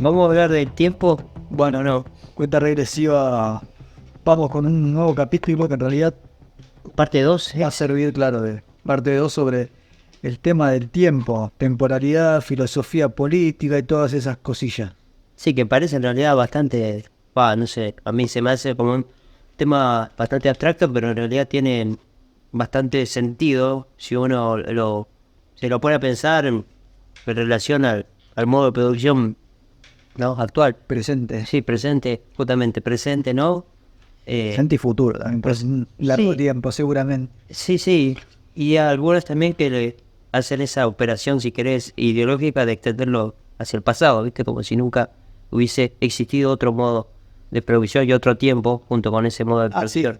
Vamos a hablar del tiempo. Bueno, no, cuenta regresiva. Vamos con un nuevo capítulo que en realidad Parte 2. va a servir, claro, de parte 2 sobre el tema del tiempo, temporalidad, filosofía política y todas esas cosillas. Sí, que parece en realidad bastante. No sé, a mí se me hace como un tema bastante abstracto, pero en realidad tiene bastante sentido si uno se lo pone a pensar en relación al modo de producción, ¿no? Actual. Presente, Sí, presente, justamente presente, ¿no? presente y futuro también, pues un largo Sí. tiempo seguramente. Sí, sí, y algunos también que le hacen esa operación, si querés, ideológica de extenderlo hacia el pasado, ¿viste? Como si nunca hubiese existido otro modo de producción y otro tiempo junto con ese modo de Ah, sí. producción.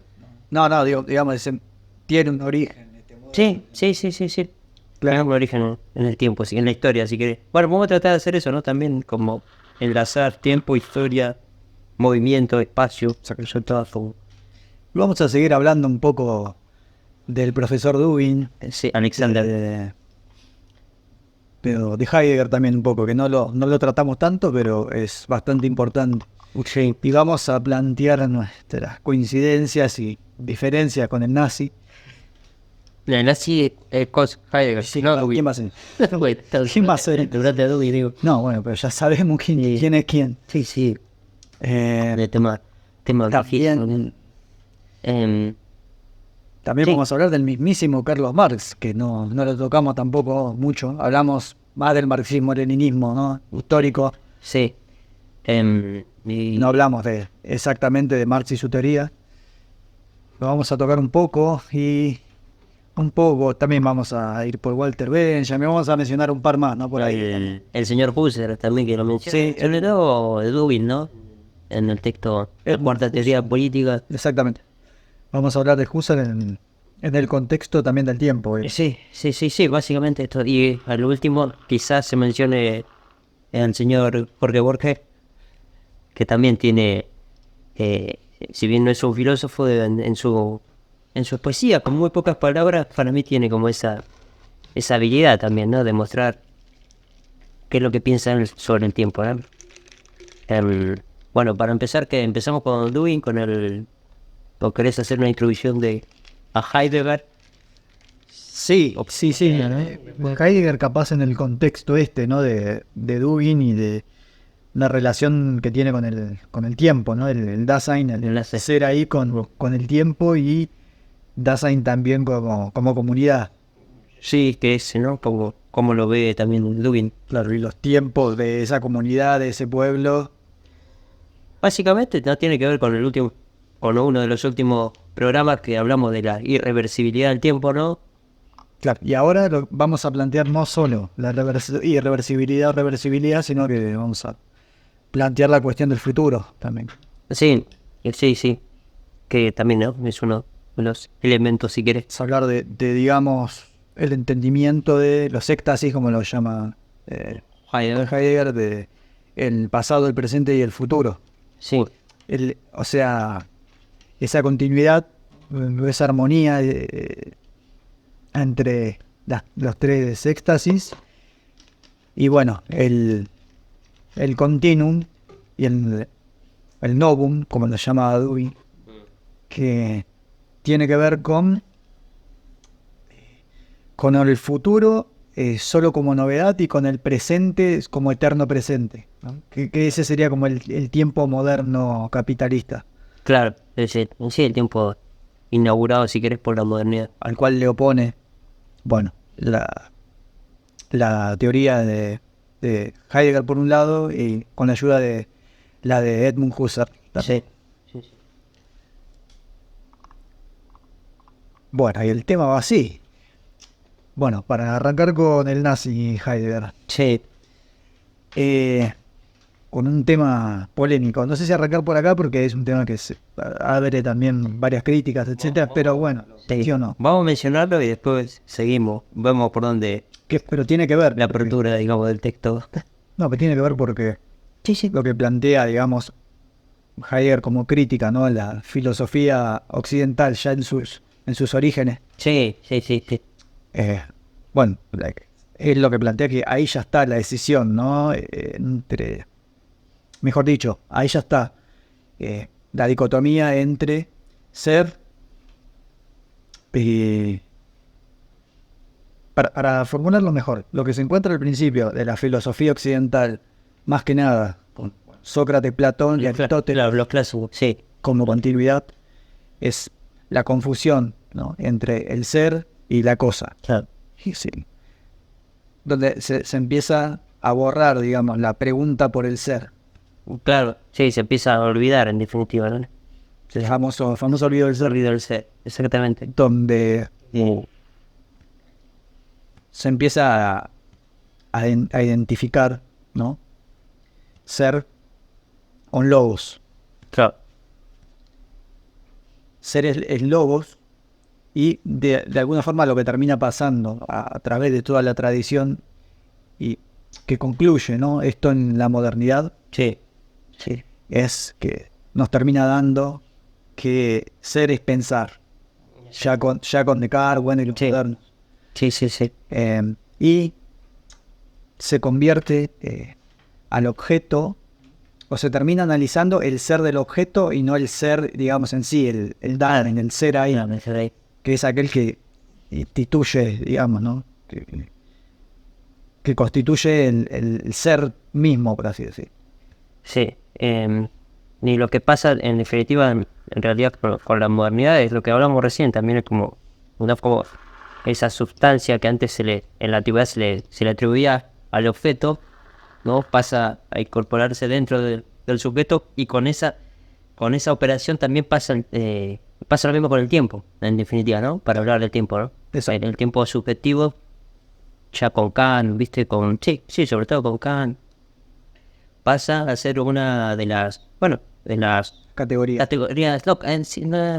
No, digamos, tiene un origen este modo. Sí, sí, sí, sí, sí. Claro, un origen en el tiempo, en la historia, si querés. Bueno, vamos a tratar de hacer eso, ¿no? También como enlazar tiempo, historia, movimiento, espacio, o sea, que son todas como... Vamos a seguir hablando un poco del profesor Dugin, Sí, Alexander. pero de Heidegger también un poco, que no lo tratamos tanto, pero es bastante importante. Sí. Y vamos a plantear nuestras coincidencias y diferencias con el nazi. La nazi es Heidegger. Sí, No, ¿quién va a ser? Güey, ¿Quién va a ser? durante Adobe, digo. No, bueno, pero ya sabemos quién, Sí. quién es quién. Sí, sí. Eh, De tema también difícil. Em, también sí, vamos a hablar del mismísimo Carlos Marx, que no lo tocamos tampoco mucho. Hablamos más del marxismo-leninismo, ¿no? Histórico. sí. Y No hablamos de exactamente de Marx y su teoría. Lo vamos a tocar un poco y un poco también vamos a ir por Walter Benjamin, vamos a mencionar un par más, ¿no? Por ahí. el señor Husserl también que lo menciona. Sí, Sobre todo de Dubin, ¿no? En el texto, la cuarta teoría política. Exactamente. Vamos a hablar de Husserl en el contexto también del tiempo. Sí, sí, sí, sí, básicamente esto. Y al último quizás se mencione el señor Jorge Borges, que también tiene, si bien no es un filósofo, en su poesía, con muy pocas palabras, para mí tiene como esa habilidad también, ¿no? De mostrar qué es lo que piensa él sobre el tiempo, ¿no? Bueno, para empezar, que empezamos con Dewey, ¿o querés hacer una introducción a Heidegger? Sí, sí. Heidegger capaz en el contexto ¿no? De Dugin y de la relación que tiene con el tiempo, ¿no? El Dasein, el ser ahí con el tiempo y Dasein también como comunidad. Sí, que es, ¿no? Como lo ve también Dewey. Claro, y los tiempos de esa comunidad, de ese pueblo. Básicamente no tiene que ver con uno de los últimos programas que hablamos de la irreversibilidad del tiempo, ¿no? Claro, y ahora vamos a plantear no solo la irreversibilidad o reversibilidad, sino que vamos a plantear la cuestión del futuro también. Sí, sí, sí. Que también, ¿no? Es uno de los elementos, si querés. Vamos a hablar digamos, el entendimiento de los éxtasis, como lo llama Heidegger, de el pasado, el presente y el futuro. Sí, O sea, esa continuidad, esa armonía entre los tres éxtasis y bueno, el continuum y el novum, como lo llama Dewey, que tiene que ver con el futuro solo como novedad y con el presente como eterno presente, ¿no? Que ese sería como el tiempo moderno capitalista, claro. Sí, el tiempo inaugurado, si querés, por la modernidad. al cual le opone, bueno, la teoría de Heidegger por un lado y con la ayuda de la de Edmund Husserl. Sí, sí, sí. Bueno, y el tema va así. Bueno, para arrancar con el nazi Heidegger, Sí, con un tema polémico. No sé si arrancar por acá porque es un tema que abre también varias críticas, etcétera, pero bueno, sí. ¿sí o no? Vamos a mencionarlo y después seguimos. Vemos por dónde Pero tiene que ver. la apertura, digamos, del texto. No, pero tiene que ver porque Sí, sí. lo que plantea, digamos, Heidegger como crítica, ¿no? La filosofía occidental ya en sus orígenes. Sí, sí, sí, sí. Bueno, es lo que plantea que ahí ya está la decisión, ¿no? Entre mejor dicho, ahí ya está la dicotomía entre ser, para formularlo mejor, lo que se encuentra al principio de la filosofía occidental, más que nada, con Sócrates, Platón y Aristóteles, Los clásicos, sí. como continuidad, es la confusión, ¿no?, entre el ser y la cosa. Claro. Y sí, donde se empieza a borrar, digamos, la pregunta por el ser. Claro, sí, se empieza a olvidar en definitiva, ¿no? El famoso olvido del Se ser, olvida el ser, exactamente. donde Sí, se empieza a identificar, ¿no?, ser con logos. claro. Ser es logos, y de alguna forma lo que termina pasando a través de toda la tradición y que concluye, ¿no?, esto en la modernidad, Sí, sí, es que nos termina dando que ser es pensar, ya con Descartes, bueno, y los Sí. modernos. sí, sí, sí. Y se convierte al objeto, o se termina analizando el ser del objeto y no el ser, digamos, en sí, el Dasein, el ser ahí, Claro, ese de ahí. que es aquel que instituye, digamos, ¿no?, que constituye el ser mismo, por así decir. Sí, y lo que pasa en definitiva, en realidad con la modernidad es lo que hablamos recién, también es como como esa sustancia que antes en la antigüedad se le atribuía al objeto, ¿no? Pasa a incorporarse dentro del sujeto, y con esa operación también pasa lo mismo con el tiempo, en definitiva, ¿no? Para hablar del tiempo, ¿no? Exacto. El tiempo subjetivo, ya con Kant, ¿viste? Sí, sobre todo con Kant, pasa a ser una de las Categoría. categorías, no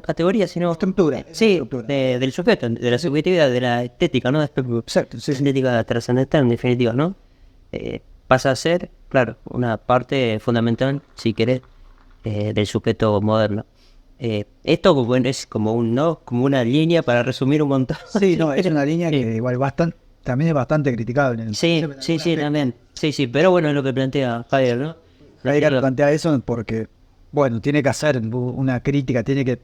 categorías, sino Estructura. sí, Estructura. del sujeto, de la subjetividad, de la estética, ¿no? Exacto, sí, sí. Estética trascendental, en definitiva, ¿no? Pasa a ser, claro, una parte fundamental, si querés, del sujeto moderno. Esto, bueno, es como como una línea para resumir un montón. Sí, no, es una línea Sí. que igual también es bastante criticable. Sí, también. Sí, pero bueno, es lo que plantea Heidegger, ¿no? Heidegger plantea eso porque, bueno, tiene que hacer una crítica, tiene que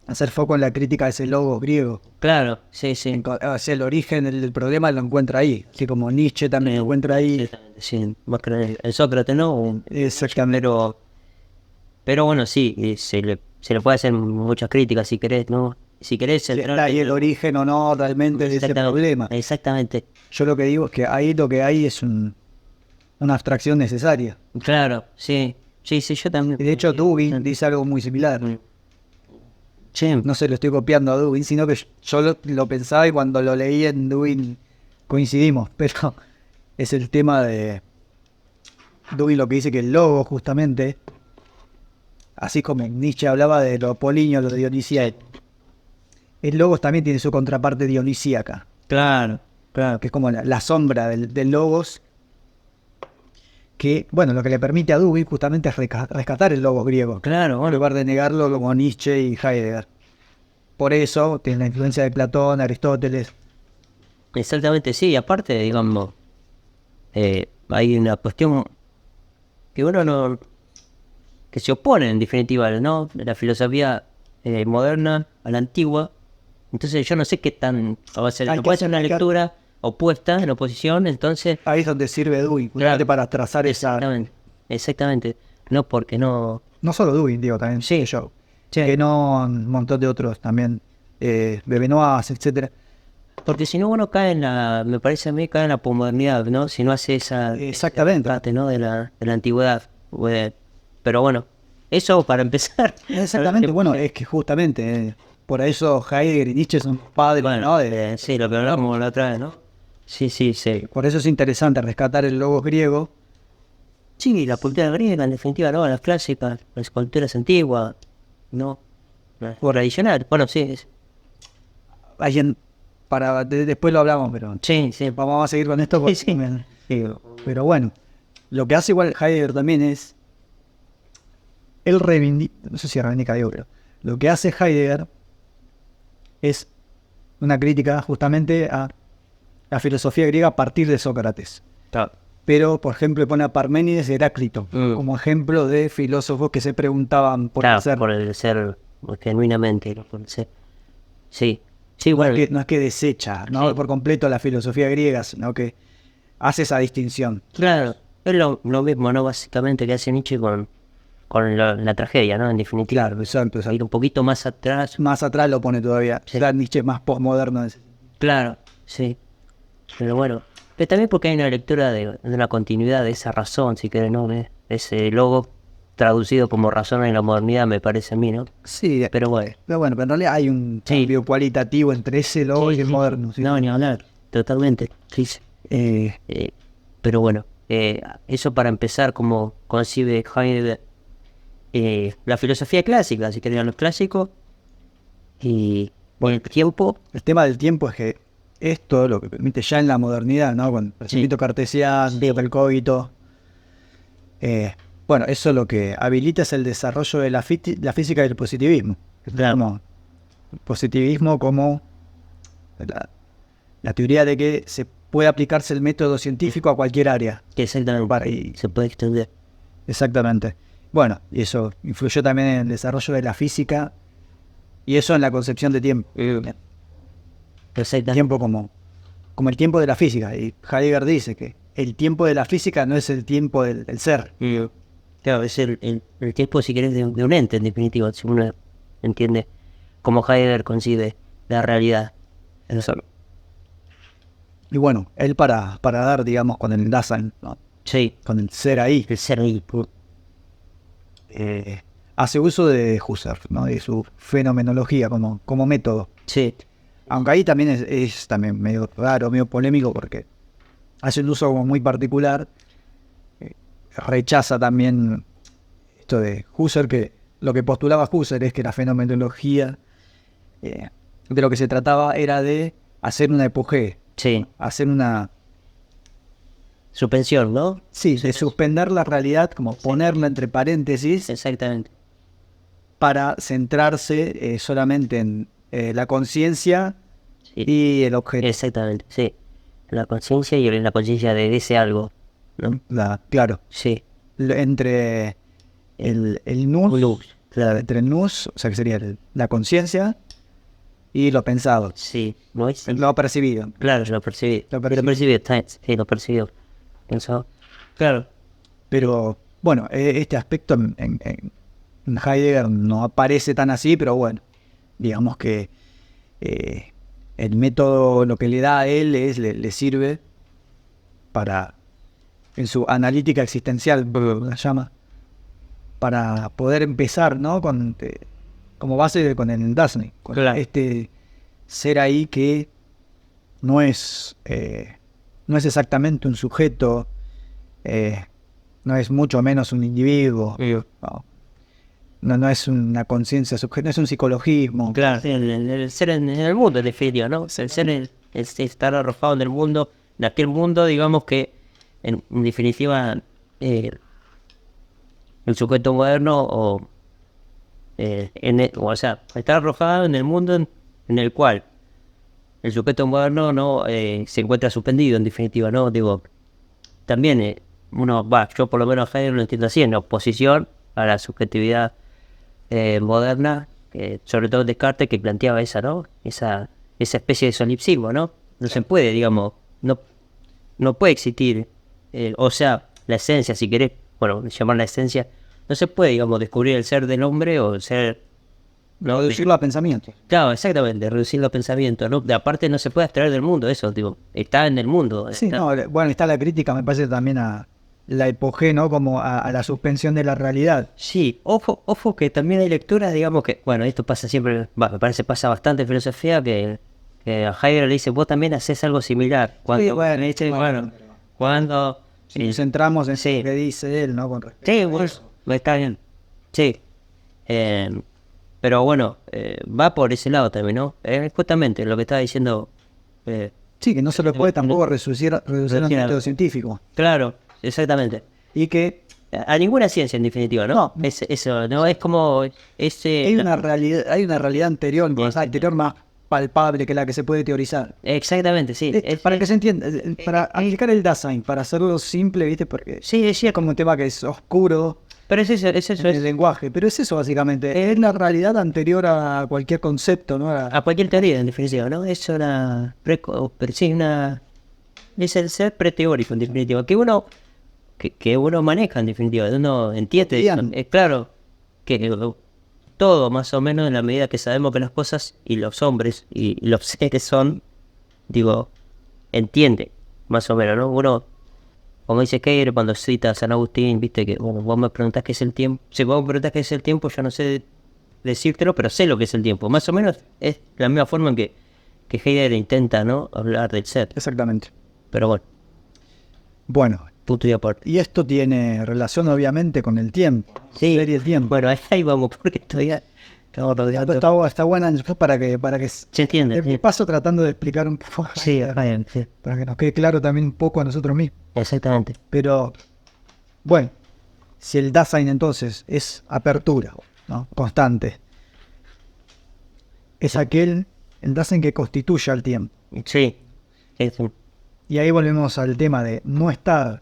hacer foco en la crítica de ese logos griego. Claro, sí. O sea, el origen del problema lo encuentra ahí, así como Nietzsche también lo encuentra ahí. Exactamente, sí, más que el Sócrates, ¿no? Exactamente. Pero bueno, sí, y se le puede hacer muchas críticas si querés, ¿no? Si querés Está ahí el origen o no realmente de ese problema. Exactamente, Yo lo que digo es que ahí lo que hay es una abstracción necesaria. claro, sí, yo también. Y de hecho Dugin dice algo muy similar. Sí, No se lo estoy copiando a Dugin, sino que yo lo pensaba, y cuando lo leí en Dugin coincidimos, pero es el tema de Dugin lo que dice, que el logo, justamente, así como Nietzsche hablaba de lo apolíneo, lo dionisíaco, el logos también tiene su contraparte dionisíaca, claro, que es como la sombra del logos, que, bueno, lo que le permite a Dugin justamente es rescatar el logos griego, claro, en bueno, lugar de negarlo como Nietzsche y Heidegger. Por eso tiene la influencia de Platón, Aristóteles. exactamente, sí, aparte, digamos, hay una cuestión que uno no, que se opone en definitiva, ¿no? La filosofía moderna a la antigua. Entonces yo no sé qué tan, o sea, Hay no que puede ser una hacer- lectura opuesta, en oposición, entonces, Ahí es donde sirve Dugin, justamente Claro. para trazar esa... exactamente, no porque no, No solo Dugin, digo, también Sí. yo. Sí. Que no, un montón de otros también. Bebenois, etcétera. porque si no uno cae me parece a mí, cae en la posmodernidad, ¿no? Si no hace Exactamente. ese rescate, ¿no? De la antigüedad. Pero bueno, eso para empezar. Exactamente, bueno, es que justamente por eso Heidegger y Nietzsche son padres, Bueno, ¿no? sí, lo que hablamos la otra vez, ¿no? Sí. Por eso es interesante rescatar el logos griego. Sí, la cultura griega, en definitiva, ¿no? Las clásicas, las culturas antiguas, ¿no? O tradicional, bueno, sí. Alguien, después lo hablamos, pero Sí. vamos a seguir con esto. Porque, Sí. pero bueno, lo que hace igual Heidegger también es, él reivindica, no sé si reivindica, digo, pero lo que hace Heidegger es una crítica justamente a la filosofía griega a partir de Sócrates. Claro. pero por ejemplo pone a Parménides y Heráclito como ejemplo de filósofos que se preguntaban por Claro, el ser. por el ser genuinamente, ¿no? Por el ser. Sí, sí, No bueno, es que, no es que desecha, ¿no? Sí. por completo la filosofía griega, sino que hace esa distinción. claro, es lo mismo, ¿no? Básicamente que hace Nietzsche con la tragedia, ¿no? En definitiva, Claro, exacto, exacto. ir un poquito más atrás. Más atrás lo pone todavía. Sí. Ya Nietzsche es más postmoderno. Claro, sí. Pero bueno, pero también porque hay una lectura de una continuidad de esa razón, si querés, ¿no? Ese logo traducido como razón en la modernidad, me parece a mí, ¿no? Sí, Pero bueno. pero en realidad hay un Sí. cambio cualitativo entre ese logo y el moderno. ¿sí? No, ni hablar. Totalmente. Sí, sí. Pero bueno, eso para empezar, como concibe Heidegger la filosofía clásica, si querían los clásicos, y bueno, el tiempo, El tema del tiempo es que esto lo que permite ya en la modernidad, ¿no? Con el pensamiento cartesiano, el cogito. Bueno, eso lo que habilita es el desarrollo de la física y el positivismo. Claro. Como el positivismo como la teoría de que se puede aplicarse el método científico a cualquier área. que exactamente se puede extender. Exactamente. Bueno, y eso influyó también en el desarrollo de la física y eso en la concepción de tiempo. Exactamente. Tiempo como el tiempo de la física. Y Heidegger dice que el tiempo de la física no es el tiempo del ser. Claro, es el tiempo, si querés, de un ente, en definitiva, si uno entiende cómo Heidegger concibe la realidad. Eso. Y bueno, él para dar, digamos, con el Dasein, ¿no? Sí, Con el ser ahí, el ser ahí. hace uso de Husserl, ¿no? De su fenomenología como método. Sí, Aunque ahí también es también medio raro, medio polémico, porque hace un uso como muy particular. Rechaza también esto de Husserl, que lo que postulaba Husserl es que la fenomenología de lo que se trataba era de hacer una epogee, sí. hacer una... Suspensión, ¿no? Sí, de suspender la realidad, como ponerla entre paréntesis, Exactamente. para centrarse solamente en la conciencia Sí. y el objeto. Exactamente, sí. La conciencia y la conciencia de ese algo, ¿no? Claro, Sí. entre el nous, Luz, claro. entre el nous, o sea que sería la conciencia, y lo pensado, Sí, ¿no es? lo percibido. Claro, lo percibí. Lo Lo percibí. percibí, sí, lo percibió. Pensó. Claro. Pero bueno, este aspecto en Heidegger no aparece tan así, pero bueno, digamos que el método lo que le da a él le sirve para, en su analítica existencial, la llama, para poder empezar, ¿no? Como base con el Dasein, con Claro. este ser ahí que no es exactamente un sujeto, no es mucho menos un individuo, no es una conciencia subjetiva, no es un psicologismo. Claro. Sí, el ser en el mundo, en definitiva, ¿no? El ser es estar arrojado en el mundo, en aquel mundo, digamos que, en definitiva, el sujeto moderno, o sea, estar arrojado en el mundo en el cual el sujeto moderno no se encuentra suspendido, en definitiva, ¿no? Digo, también yo por lo menos Heidegger lo entiendo así, en oposición a la subjetividad moderna, sobre todo Descartes, que planteaba esa, ¿no? Esa especie de solipsismo, ¿no? No se puede, digamos, no puede existir, o sea, la esencia, si querés, bueno, llamar la esencia, no se puede, digamos, descubrir el ser del hombre o el ser... ¿no? Reducirlo a pensamiento. Claro, exactamente, reducirlo a pensamiento, ¿no? De aparte no se puede extraer del mundo eso, digo, está en el mundo. Sí, está- no, bueno, está la crítica, me parece también a la epogé, ¿no? Como a la suspensión de la realidad. Sí, ojo que también hay lecturas, digamos que, bueno, esto pasa siempre, me parece pasa bastante en filosofía, que a Heidegger le dice, vos también haces algo similar. Cuando, Sí, bueno, bueno, cuando... Si nos centramos en Sí. lo que dice él, ¿no? Con respecto Sí, a bueno, eso. está bien. Sí. Pero bueno, va por ese lado también, ¿no? Justamente lo que estaba diciendo. Sí, que no se lo puede tampoco reducir a un método científico. Claro, exactamente. Y que A ninguna ciencia, en definitiva, ¿no? No. Eso, ¿no? Es como ese... hay una realidad anterior, Sí. anterior más palpable, que es la que se puede teorizar. Exactamente, sí. Para que se entienda, para aplicar el Dasein, para hacerlo simple, ¿viste? Porque Sí, decía es como un tema que es oscuro pero es eso, en el lenguaje, pero es eso básicamente, es la realidad anterior a cualquier concepto, ¿no? a cualquier teoría, en definitiva, ¿no? Es una... sí, es el ser preteórico, en definitiva, que uno maneja, en definitiva, uno entiende. Cotidiano. Es claro que todo, más o menos, en la medida que sabemos que las cosas y los hombres y los seres son, digo, entiende, más o menos, ¿no? Uno, como dice Keir cuando cita a San Agustín, viste que, bueno, vos me preguntás qué es el tiempo. Si vos me preguntás qué es el tiempo, yo no sé decírtelo, pero sé lo que es el tiempo. Más o menos es la misma forma en que Heidegger intenta, ¿no? Hablar del ser. Exactamente. Pero bueno, Bueno, punto y aparte. y esto tiene relación obviamente con el tiempo, Sí, serie del tiempo. bueno, ahí vamos, porque todavía estamos rodeando. Está buena para que Se entiende. de paso tratando de explicar un poco, Sí, bien, sí, para que nos quede claro también un poco a nosotros mismos. exactamente. Pero, bueno, si el Dasein entonces es apertura, ¿no? Constante, es el Dasein que constituye al tiempo. Sí, Y ahí volvemos al tema de no estar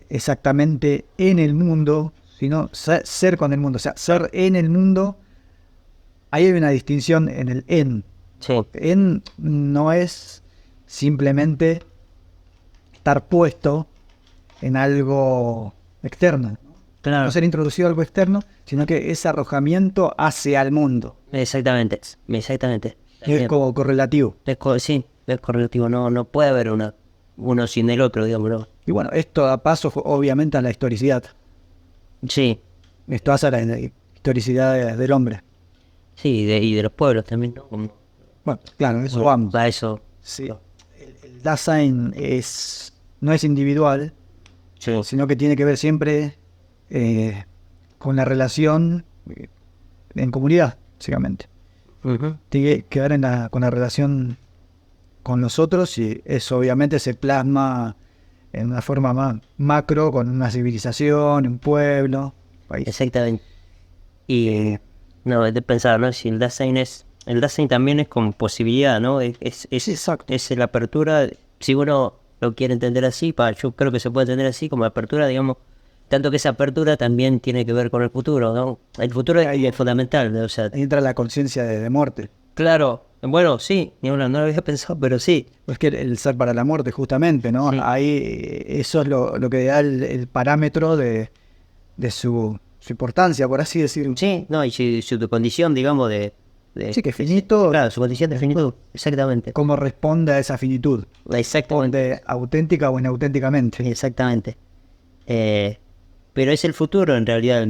exactamente en el mundo, sino ser con el mundo. O sea, ser en el mundo, ahí hay una distinción en el en. sí, En no es simplemente estar puesto en algo externo. claro. No ser introducido a algo externo, sino que ese arrojamiento hacia el mundo. Exactamente. Es como correlativo. Sí, es correlativo, no puede haber uno sin el otro, digamos, ¿no? Y bueno, esto da paso obviamente a la historicidad. Sí, Esto hace a la historicidad del hombre. sí, y de los pueblos también, ¿no? Bueno, claro, eso vamos. A eso. Sí. El Dasein no es individual, Sí, sino que tiene que ver siempre con la relación en comunidad, básicamente. ujú, Tiene que ver con la relación con los otros y eso obviamente se plasma en una forma más macro, con una civilización, un pueblo, país. exactamente. Y no, es de pensar, ¿no? Si el Dasein también es como posibilidad, ¿no? Sí, exacto. Es la apertura, si uno lo quiere entender así, yo creo que se puede entender así, como apertura, digamos, tanto que esa apertura también tiene que ver con el futuro, ¿no? El futuro es fundamental, ¿no? O sea, Ahí entra la conciencia de muerte. claro, bueno, sí, no lo había pensado, pero sí, Es que el ser para la muerte, justamente, ¿no? Sí. Ahí eso es lo que da el parámetro de su importancia, por así decirlo. sí, no, y su condición, digamos, Sí, que finito, claro, su condición de finitud, exactamente. cómo responde a esa finitud. Exactamente. Responde auténtica o inauténticamente. Exactamente. Pero es el futuro, en realidad,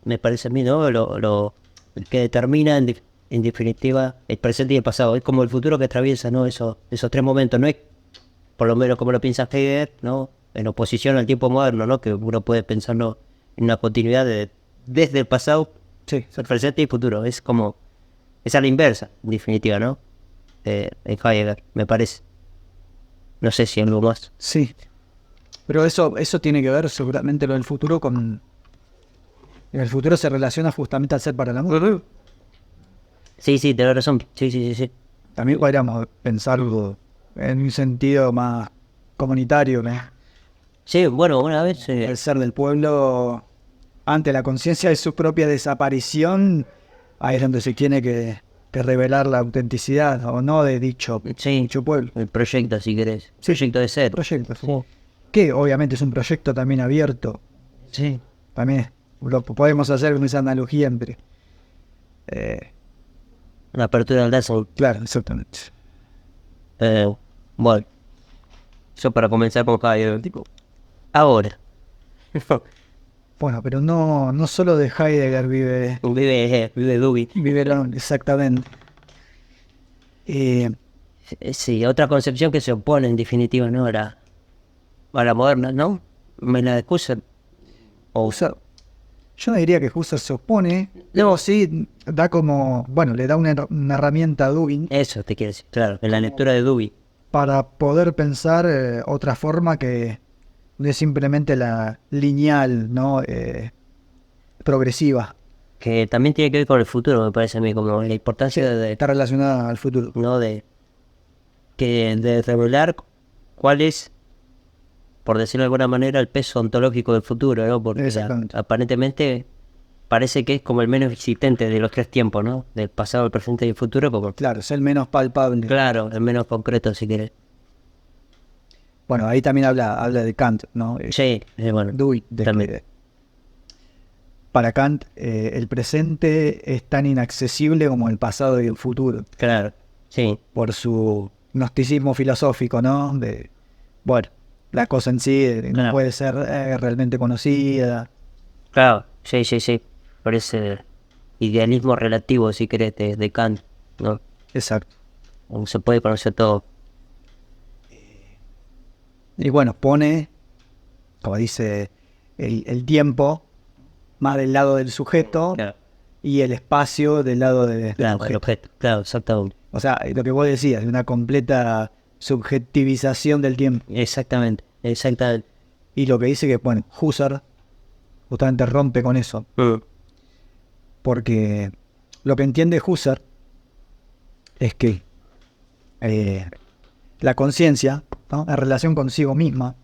me parece a mí, ¿no? El que determina, en definitiva, el presente y el pasado. Es como el futuro que atraviesa, ¿no? Esos tres momentos. No es, por lo menos como lo piensa Heidegger, ¿no? En oposición al tiempo moderno, ¿no? Que uno puede pensarlo en una continuidad desde el pasado, Sí, el presente y el futuro. Es como, es a la inversa, en definitiva, ¿no? En Heidegger, me parece. No sé si algo más. sí. Pero eso tiene que ver seguramente lo del futuro con... El futuro se relaciona justamente al ser para la muerte. Sí, tenés razón. Sí. También podríamos pensarlo en un sentido más comunitario, ¿no? Sí, bueno, una vez... El ser del pueblo ante la conciencia de su propia desaparición, ahí es donde se tiene que revelar la autenticidad o no de dicho pueblo. el proyecto, si querés. Sí. Proyecto de ser. Proyecto, sí. Que obviamente es un proyecto también abierto. Sí. También lo podemos hacer con esa analogía entre... La apertura del Dasein. claro, exactamente. Bueno. Eso para comenzar con Heidegger. Ahora. Bueno, pero no solo de Heidegger Vive Dewey. vive exactamente. Sí, otra concepción que se opone en definitiva, ¿no? A la moderna, ¿no? Me la de Husserl. Husserl, yo no diría que Husserl se opone, No. luego sí da como, bueno, le da una herramienta a Dugin Eso te quiero decir, claro. En la lectura de Dewey. para poder pensar otra forma que no es simplemente la lineal, ¿no? Progresiva. que también tiene que ver con el futuro, me parece a mí, como la importancia Está relacionada al futuro. ¿no? De revelar cuál es, por decirlo de alguna manera, el peso ontológico del futuro, ¿no? Porque Exactamente. aparentemente parece que es como el menos existente de los tres tiempos, ¿no? Del pasado, el presente y el futuro, como, Claro, es el menos palpable. claro, el menos concreto, si querés. Bueno, ahí también habla de Kant, ¿no? Sí, bueno, Dewey, de también. que para Kant el presente es tan inaccesible como el pasado y el futuro, Claro, sí, por su gnosticismo filosófico, ¿no? De, bueno, la cosa en sí no Claro. puede ser realmente conocida. claro, sí, por ese idealismo relativo, si querés, de Kant, ¿no? Exacto. No se puede conocer todo. Y bueno, pone, como dice, el tiempo más del lado del sujeto Claro, y el espacio del lado del claro, el objeto. objeto, claro, exactamente. O sea, lo que vos decías, una completa subjetivización del tiempo. Exactamente. Y lo que dice que, bueno, Husserl justamente rompe con eso, Mm, porque lo que entiende Husserl es que la conciencia, ¿no? En relación consigo misma,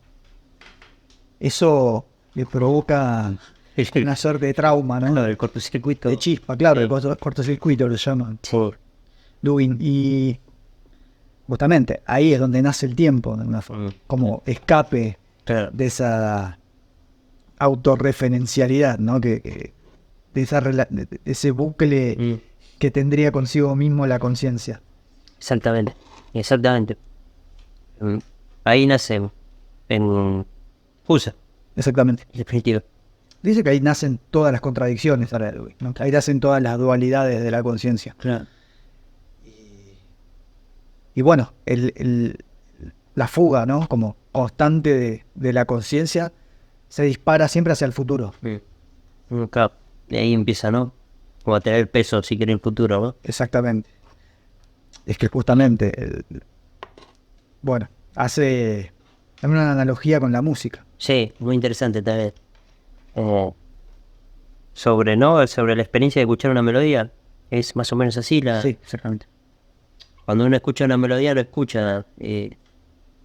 eso le provoca una suerte de trauma, ¿no? Lo del cortocircuito. De chispa, claro, Sí. el cortocircuito lo llaman Sí, Dugin. Y justamente ahí es donde nace el tiempo, de una forma, como escape claro. de esa autorreferencialidad, ¿no? De de ese bucle Mm, que tendría consigo mismo la conciencia. exactamente. Mm, Ahí nace en Husserl, Exactamente. en definitiva. Dice que ahí nacen todas las contradicciones, ahora, ¿no? Ahí nacen todas las dualidades de la conciencia. Claro. Y bueno, la fuga, ¿no? Como constante de la conciencia se dispara siempre hacia el futuro. Claro. Y ahí empieza, ¿no? Como a tener peso, si quiere, el futuro, ¿no? Exactamente. Es que justamente, bueno, hace una analogía con la música. Sí, muy interesante también. Sobre, ¿no? Sobre la experiencia de escuchar una melodía. Es más o menos así la. Sí, exactamente. Cuando uno escucha una melodía, no escucha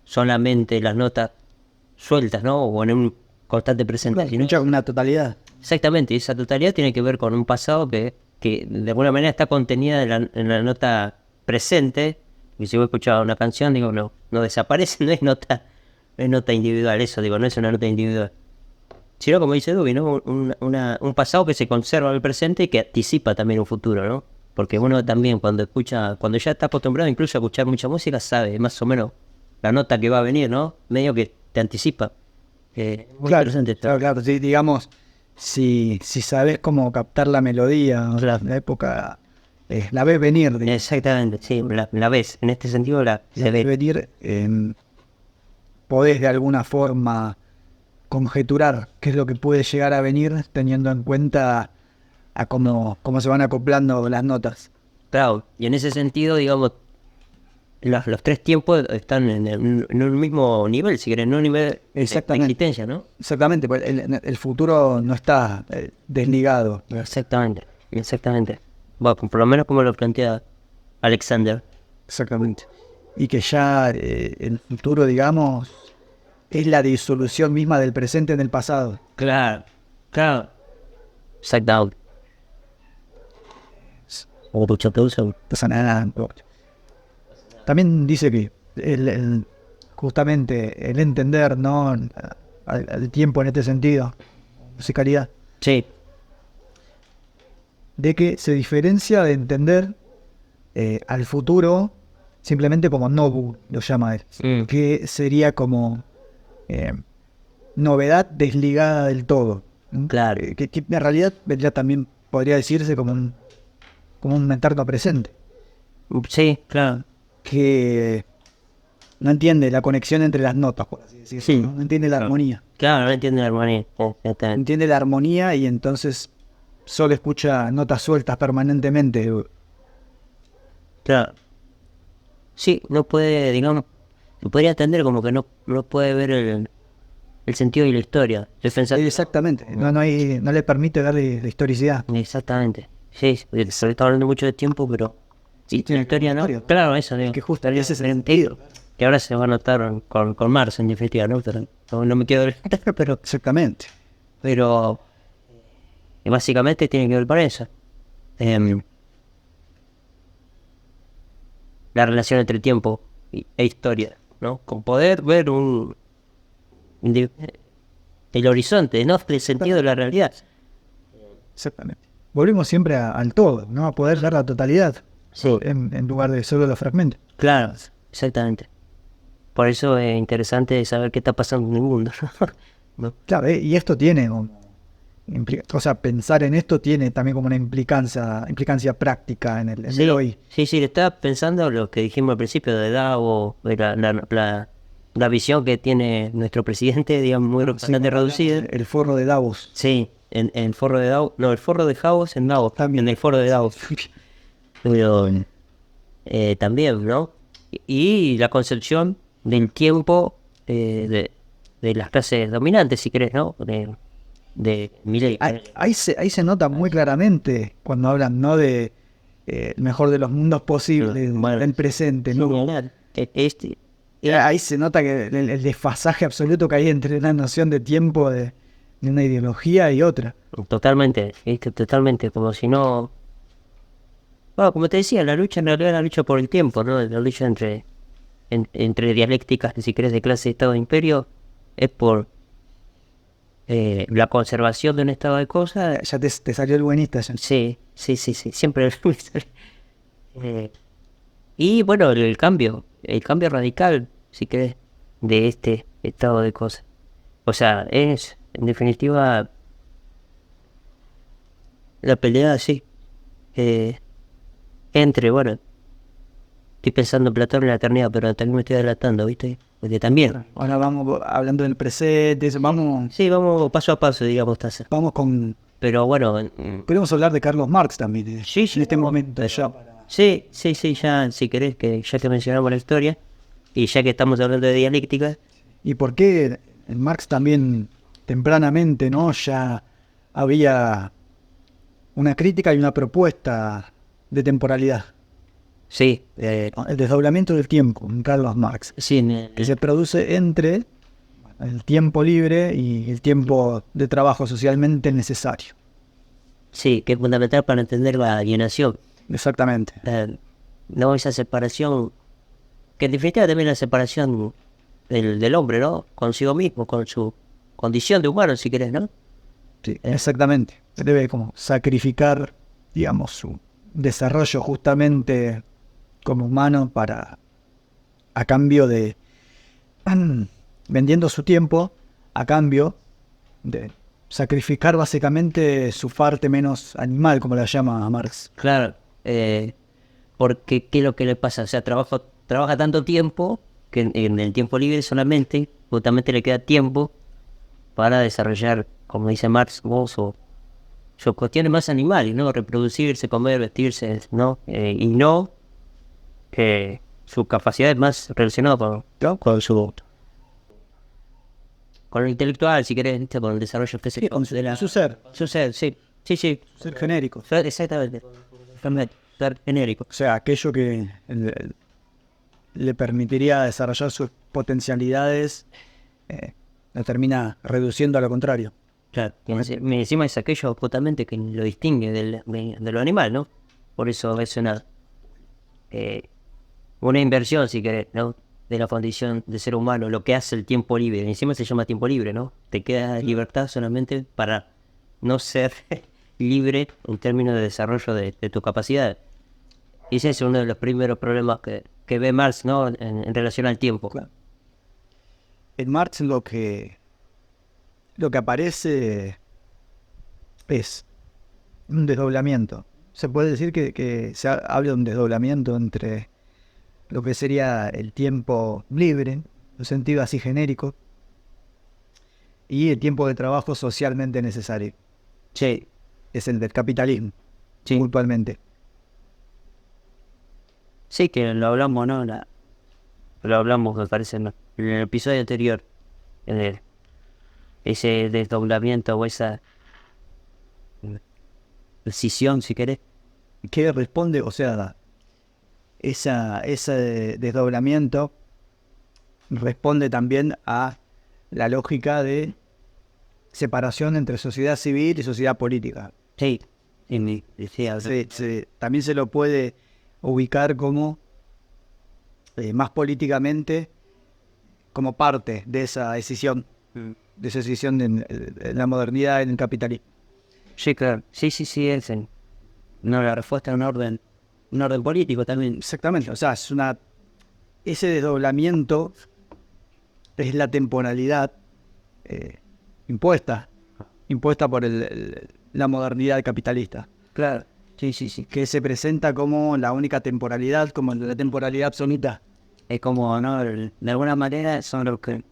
solamente las notas sueltas, ¿no? O en un constante presente. Sino, Escucha una totalidad. exactamente, y esa totalidad tiene que ver con un pasado que de alguna manera está contenida en la nota presente. Y si vos escuchás una canción, digo, no desaparece, no es nota individual, eso, digo, no es una nota individual. Sino, como dice Duby, ¿no? Un pasado que se conserva en el presente y que anticipa también un futuro, ¿no? Porque uno también cuando ya está acostumbrado incluso a escuchar mucha música, sabe más o menos la nota que va a venir, ¿no? Medio que te anticipa. Muy Claro, interesante esto. claro. Sí, digamos, si sabes cómo captar la melodía, o Claro. la época, la ves venir, digamos. Exactamente, sí, la ves. En este sentido se ve. Venir, podés de alguna forma conjeturar qué es lo que puede llegar a venir teniendo en cuenta a cómo se van acoplando las notas. Claro, y en ese sentido, digamos, los tres tiempos están en un mismo nivel, si querés, en un nivel de Exactamente. existencia, ¿no? Exactamente, pues el futuro no está desligado. Exactamente. Bueno, por lo menos como lo plantea Alexander. Exactamente. Y que ya el futuro, digamos, es la disolución misma del presente en el pasado. Claro. Exactamente. Pasa nada. También dice que justamente el entender, ¿no? Al tiempo en este sentido, musicalidad, Sí, de que se diferencia de entender al futuro simplemente como nobu, lo llama él, que sería como novedad desligada del todo. Claro. Que en realidad vendría también, podría decirse como un eterno presente, Sí, claro. que no entiende la conexión entre las notas, por así decirlo. Sí. No entiende la armonía. Claro, no entiendo la armonía. Exactamente. Entiende la armonía y entonces solo escucha notas sueltas permanentemente. Claro. Sí, no puede, digamos, se podría entender como que no puede ver el sentido de la historia. Estoy pensando, Exactamente. No le permite darle la historicidad. exactamente. Sí, se está hablando mucho de tiempo, pero Sí, y tiene la historia, ¿no? historia. Claro, eso, digo. Que justo Historia ese es el diferente, sentido. que ahora se va a notar con Marx, en definitiva, ¿no? Pero no me quiero adelantar, Exactamente. pero básicamente tiene que ver con eso. Em, la relación entre tiempo e historia, ¿no? Con poder ver de- el horizonte, ¿no? El sentido de la realidad. Exactamente. Volvemos siempre al todo, ¿no? A poder dar la totalidad Sí, en lugar de solo los fragmentos. claro, exactamente. Por eso es interesante saber qué está pasando en el mundo, ¿no? Claro, y esto tiene o sea, pensar en esto tiene también como una implicancia práctica en Sí, el hoy. sí, estaba pensando lo que dijimos al principio de DAO, de la visión que tiene nuestro presidente, digamos, muy bastante reducida. El foro de Davos. Sí, en el foro de Davos, no, el foro de Davos en Davos, también en el foro de Davos. Pero también, ¿no? Y la concepción del tiempo de las clases dominantes, si querés, ¿no? De Milei. Ahí se nota muy claramente cuando hablan, ¿no? De el mejor de los mundos posibles, Bueno, del presente, ¿no? Este, Ahí se nota que el desfasaje absoluto que hay entre una noción de tiempo de una ideología y otra. totalmente, ¿viste? Totalmente, como si no... Bueno, como te decía, la lucha en realidad es la lucha por el tiempo, ¿no? La lucha entre dialécticas, si querés, de clase, Estado e imperio, es por la conservación de un estado de cosas. Ya te salió el buenista ya. Sí, siempre y bueno, el cambio radical, si querés, de este estado de cosas. O sea, es, en definitiva, la pelea, sí, eh, entre, bueno, estoy pensando en Platón en la eternidad, pero también me estoy adelantando, ¿viste? Porque también. Ahora vamos hablando del presente, Sí, vamos paso a paso, digamos, Taza. vamos con... Pero bueno, Podemos hablar de Carlos Marx también, sí, en este no, momento ya. sí, ya, si querés, que ya que mencionamos la historia, y ya que estamos hablando de dialéctica, ¿Y por qué en Marx también tempranamente, ¿no? Ya había una crítica y una propuesta de temporalidad, sí, ¿no? El desdoblamiento del tiempo en Carlos Marx, sí, que se produce entre el tiempo libre y el tiempo de trabajo socialmente necesario. sí, que es fundamental para entender la alienación. Exactamente. No esa separación, que en definitiva también la separación del hombre, ¿no? Consigo mismo, con su condición de humano, si querés, ¿no? Sí, exactamente. Se debe como sacrificar, digamos, su desarrollo justamente como humano a cambio de vendiendo su tiempo, a cambio de sacrificar básicamente su parte menos animal, como la llama Marx. Claro, porque ¿qué es lo que le pasa? O sea, trabaja tanto tiempo que en el tiempo libre solamente, justamente le queda tiempo para desarrollar, como dice Marx, ¿no? sus cuestiones más animales, ¿no? Reproducirse, comer, vestirse, ¿no? Y no sus capacidades más relacionadas ¿no? con lo intelectual, si querés, ¿viste? Con el desarrollo Sí, con su ser, su ser, sí, su ser genérico. exactamente, ser genérico. O sea, aquello que le permitiría desarrollar sus potencialidades, la termina reduciendo a lo contrario. Claro, y encima es aquello justamente que lo distingue de lo animal, ¿no? Por eso es una inversión, si querés, ¿no? De la condición de ser humano, lo que hace el tiempo libre. Encima se llama tiempo libre, ¿no? Te queda libertad solamente para no ser libre en términos de desarrollo de tu capacidad. Y ese es uno de los primeros problemas que ve Marx, ¿no? En relación al tiempo. Claro. En Marx lo que aparece es un desdoblamiento. Se puede decir que se habla de un desdoblamiento entre lo que sería el tiempo libre, en un sentido así genérico, y el tiempo de trabajo socialmente necesario. Sí, Es el del capitalismo, sí. puntualmente. Sí, que lo hablamos, ¿no? Lo hablamos, me parece, en el episodio anterior. En el- ese desdoblamiento o esa decisión, si querés. ¿Qué responde? O sea, ese desdoblamiento responde también a la lógica de separación entre sociedad civil y sociedad política. Sí, y me decía, También se lo puede ubicar como más políticamente como parte de esa decisión, de la modernidad en el capitalismo. sí, claro, sí, es no, la respuesta es un orden político también. Exactamente, o sea, ese desdoblamiento es la temporalidad impuesta por la modernidad capitalista, Claro, sí. que se presenta como la única temporalidad, como la temporalidad absoluta. Es como, ¿no? De alguna manera son los que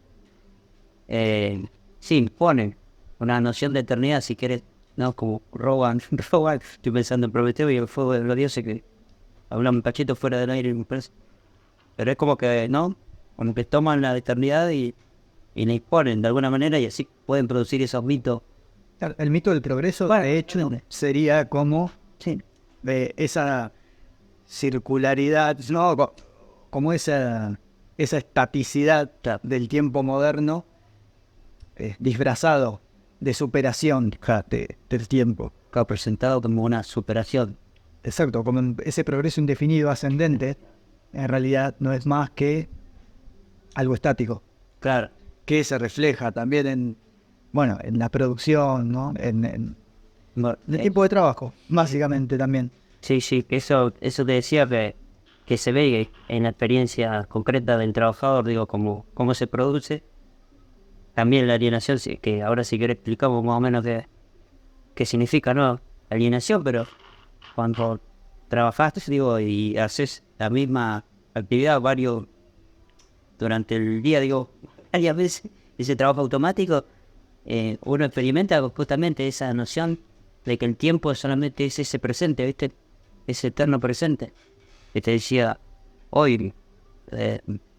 sí imponen una noción de eternidad, si querés, ¿no? Como roban, estoy pensando en Prometeo y el fuego de los dioses, que hablamos un cachito fuera del aire, me parece. Pero es como que, ¿no? Como que toman la eternidad y la imponen de alguna manera y así pueden producir esos mitos. Claro, el mito del progreso, Bueno, de hecho, bueno. sería como Sí, esa circularidad, ¿no? Como esa estaticidad claro, del tiempo moderno, disfrazado de superación del tiempo. claro, presentado como una superación. Exacto, como ese progreso indefinido ascendente, en realidad no es más que algo estático, Claro. que se refleja también en la producción, ¿no? En el tiempo de trabajo, básicamente también. Sí, eso te decía que se ve en la experiencia concreta del trabajador, digo, cómo se produce. También la alienación, sí, que ahora si querés explicamos más o menos qué significa, ¿no? Alienación, pero cuando trabajaste, digo, y haces la misma actividad durante el día, digo, varias veces, ese trabajo automático, uno experimenta justamente esa noción de que el tiempo solamente es ese presente, ¿viste? Ese eterno presente. Que te decía hoy.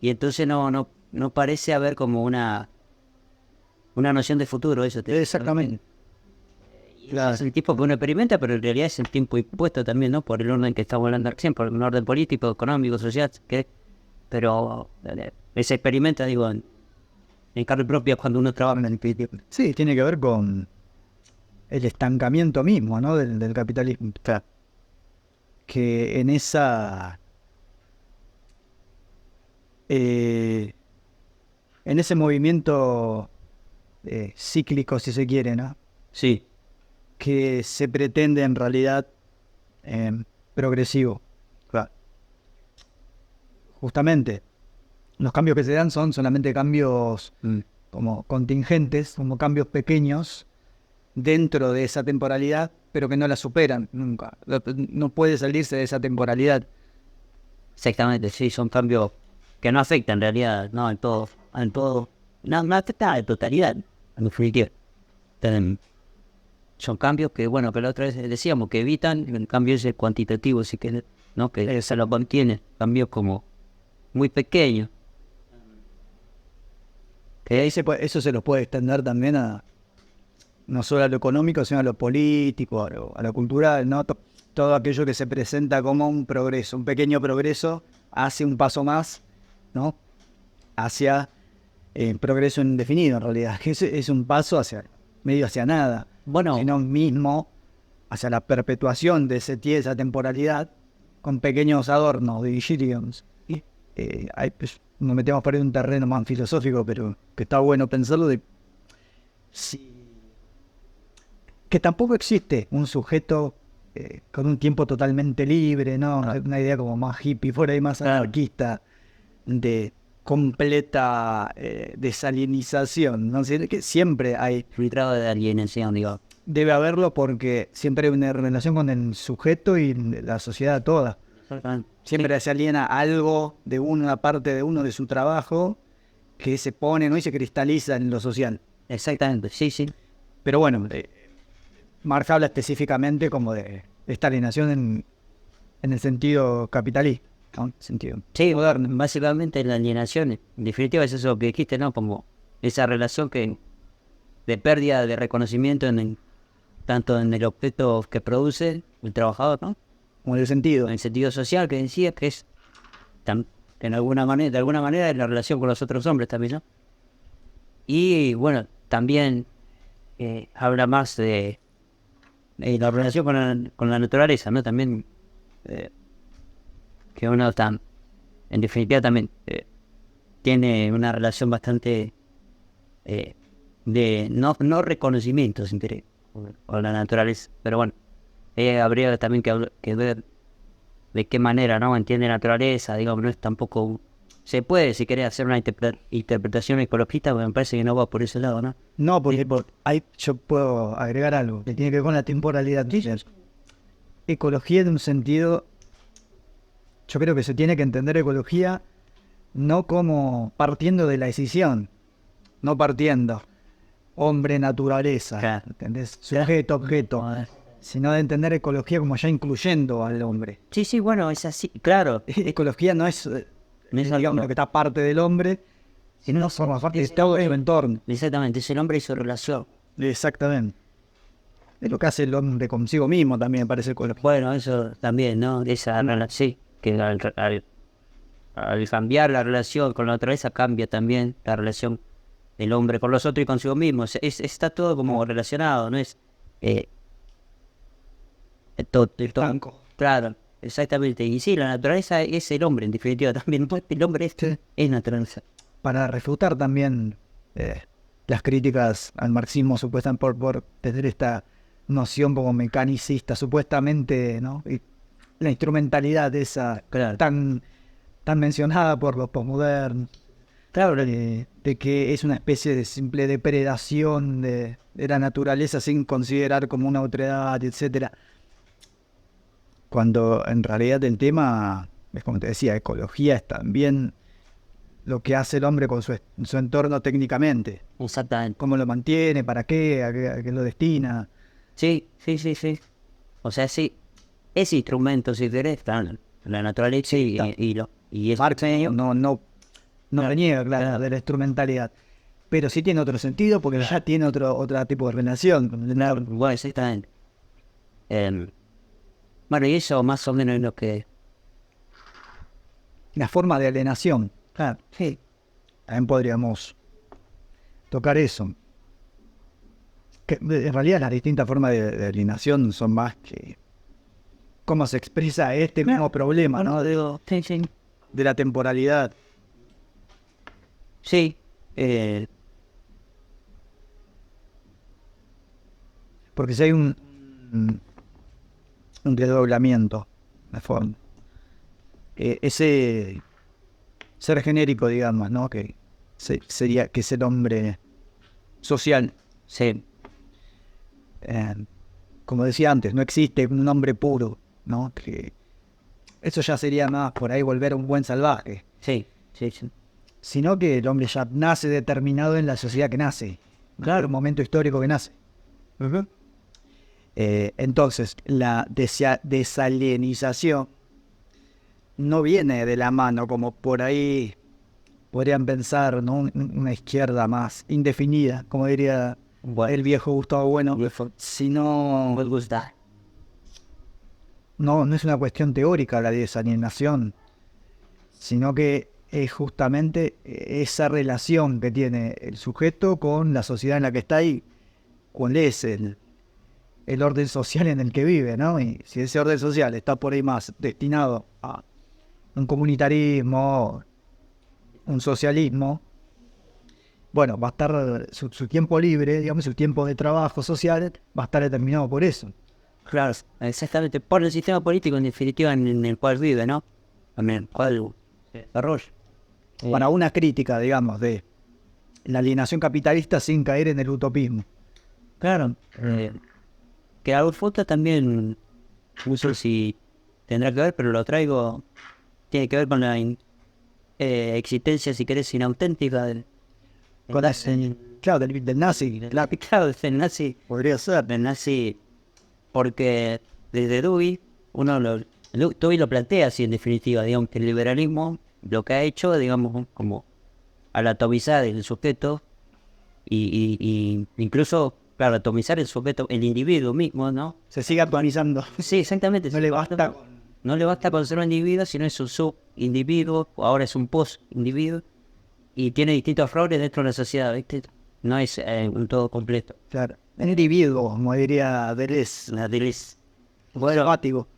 Y entonces no parece haber como una noción de futuro, eso. Exactamente. Claro. Es el tiempo que uno experimenta, pero en realidad es el tiempo impuesto también, ¿no? Por el orden que estamos hablando recién, por un orden político, económico, social, pero se experimenta, digo, en carne propia cuando uno trabaja en el tiempo. Sí, tiene que ver con el estancamiento mismo, ¿no? del capitalismo. Claro. Que en ese movimiento cíclico, si se quiere, ¿no? Sí, Que se pretende en realidad progresivo. claro. Justamente, los cambios que se dan son solamente cambios como contingentes, como cambios pequeños dentro de esa temporalidad, pero que no la superan nunca. No puede salirse de esa temporalidad. Exactamente, sí, son cambios que no afectan en realidad, no, no afecta en totalidad, en definitiva. Son cambios que, bueno, que la otra vez decíamos, que evitan el cambio ese cuantitativo, así que, ¿no? Que se lo contiene, cambios como muy pequeños. Que ahí eso se los puede extender también no solo a lo económico, sino a lo político, a lo cultural, ¿no? Todo aquello que se presenta como un progreso, un pequeño progreso, hace un paso más, ¿no? Hacia progreso indefinido, en realidad, que es un paso medio hacia nada, Bueno, sino mismo hacia la perpetuación de esa temporalidad con pequeños adornos, digiriums. Pues, nos metemos por ahí en un terreno más filosófico, pero que está bueno pensarlo de que tampoco existe un sujeto con un tiempo totalmente libre, ¿no? Una idea como más hippie, por ahí más anarquista, de completa desalienización, ¿no? Que siempre hay, filtrado de alienación, digo. debe haberlo porque siempre hay una relación con el sujeto y la sociedad toda. Siempre se aliena algo de una parte de uno de su trabajo que se pone, ¿no? Y se cristaliza en lo social. Exactamente, sí. Pero bueno, Marx habla específicamente como de esta alienación en el sentido capitalista, ¿no? Sentido Sí, moderno. básicamente la alienación, en definitiva es eso que dijiste, ¿no? Como esa relación que de pérdida de reconocimiento tanto en el objeto que produce el trabajador, ¿no? Como en el sentido. En el sentido social que decía, que es de alguna manera en la relación con los otros hombres también, ¿no? Y bueno, también habla más de la relación con la naturaleza, ¿no? También que uno en definitiva también tiene una relación bastante de no reconocimiento, sin querer, con la naturaleza. Pero bueno, habría también que ver de qué manera, ¿no? Entiende la naturaleza, digamos, no es tampoco... Se puede, si querés, hacer una interpretación ecologista, pero me parece que no va por ese lado, ¿no? No, porque yo puedo agregar algo que tiene que ver con la temporalidad. Ecología en un sentido, yo creo que se tiene que entender ecología no como partiendo de la decisión, no partiendo hombre, naturaleza, Claro. ¿entendés? Sujeto, objeto, sino de entender ecología como ya incluyendo al hombre. Sí, bueno, es así, claro. Ecología no es, No es digamos, algo- lo que está parte del hombre, sino forma parte de todo su entorno. Exactamente, es el hombre y su relación. Exactamente. Es lo que hace el hombre consigo mismo también, me parece ecología. Bueno, eso también, ¿no? Esa relación, sí, que al cambiar la relación con la naturaleza cambia también la relación del hombre con los otros y consigo mismo. Está todo como relacionado, ¿no? Es todo. Claro, exactamente. Y sí, la naturaleza es el hombre, en definitiva, también. El hombre es naturaleza. Para refutar también las críticas al marxismo supuestamente por tener esta noción como mecanicista, supuestamente, ¿no? Y la instrumentalidad esa Claro. tan mencionada por los posmodernos, Claro, de que es una especie de simple depredación de la naturaleza sin considerar como una otredad, etcétera. Cuando en realidad el tema, es como te decía, ecología es también lo que hace el hombre con su entorno técnicamente. exactamente. Cómo lo mantiene, para qué, a qué lo destina. Sí. O sea, sí, es instrumento, si querés, claro, la naturaleza Sí, y es Marx no Claro, reniega, claro, claro. de la instrumentalidad. Pero sí tiene otro sentido porque ya tiene otro tipo de relación con el entorno. Bueno, exactamente. Bueno, y eso más o menos es lo que... Una forma de alienación. Claro, Sí, también podríamos tocar eso. Que en realidad las distintas formas de alienación son más que cómo se expresa este mismo problema, ¿no? De la temporalidad. sí, Porque si hay un desdoblamiento de forma. Ese ser genérico, digamos, ¿no? Que sería que es el hombre social. sí, Como decía antes, no existe un hombre puro, ¿no? Que eso ya sería más por ahí volver a un buen salvaje. sí. Sino que el hombre ya nace determinado en la sociedad que nace. Claro, en el momento histórico que nace. Entonces, la desalienización no viene de la mano, como por ahí podrían pensar, ¿no? Una izquierda más indefinida, como diría el viejo Gustavo Bueno, sino Me gusta. no es una cuestión teórica la desalienación, sino que es justamente esa relación que tiene el sujeto con la sociedad en la que está y cuál es el orden social en el que vive, ¿no? Y si ese orden social está por ahí más destinado a un comunitarismo, un socialismo, bueno, va a estar su tiempo libre, digamos, su tiempo de trabajo social va a estar determinado por eso. Claro, exactamente. Por el sistema político, en definitiva, en el cual vive, ¿no? En el cual se desarrolla. Para una crítica, digamos, de la alienación capitalista sin caer en el utopismo. Claro. Que Adolf Fuster también, no sé si tendrá que ver, pero lo traigo, tiene que ver con la existencia, si querés, inauténtica Con claro, del nazi, claro, del nazi, podría ser. del nazi, porque desde Dewey, Dewey lo plantea así en definitiva, digamos, que el liberalismo lo que ha hecho, digamos, como al atomizar el sujeto, y incluso, claro, atomizar el sujeto, el individuo mismo, ¿no? Se sigue actualizando. Sí, exactamente. No le basta con... No le basta con ser un individuo, sino es un sub-individuo, o ahora es un post-individuo, y tiene distintos roles dentro de la sociedad, ¿viste? No es un todo completo. Claro. El individuo, como diría Deleuze. La Deleuze. Bueno, Sabático.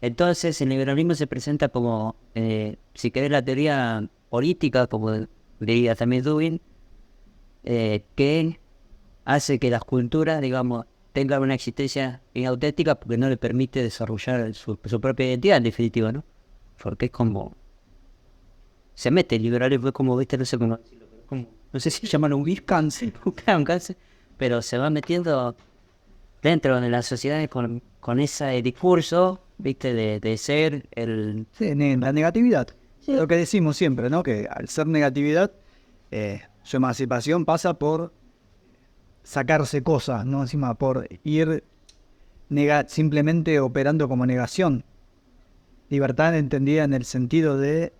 entonces el liberalismo se presenta como, si querés, la teoría política, como diría también Dugin, que hace que las culturas, digamos, tengan una existencia inauténtica porque no le permite desarrollar su propia identidad, en definitiva, ¿no? Porque es como... Se mete el liberalismo, es como, viste, no sé cómo decirlo, pero como, no sé si llaman un cáncer, un cáncer, pero se va metiendo dentro de las sociedades con ese discurso, viste, de ser el... Sí, la negatividad. Sí. Lo que decimos siempre, ¿no? Que al ser negatividad, su emancipación pasa por sacarse cosas, ¿no? Encima, por ir simplemente operando como negación. Libertad entendida en el sentido de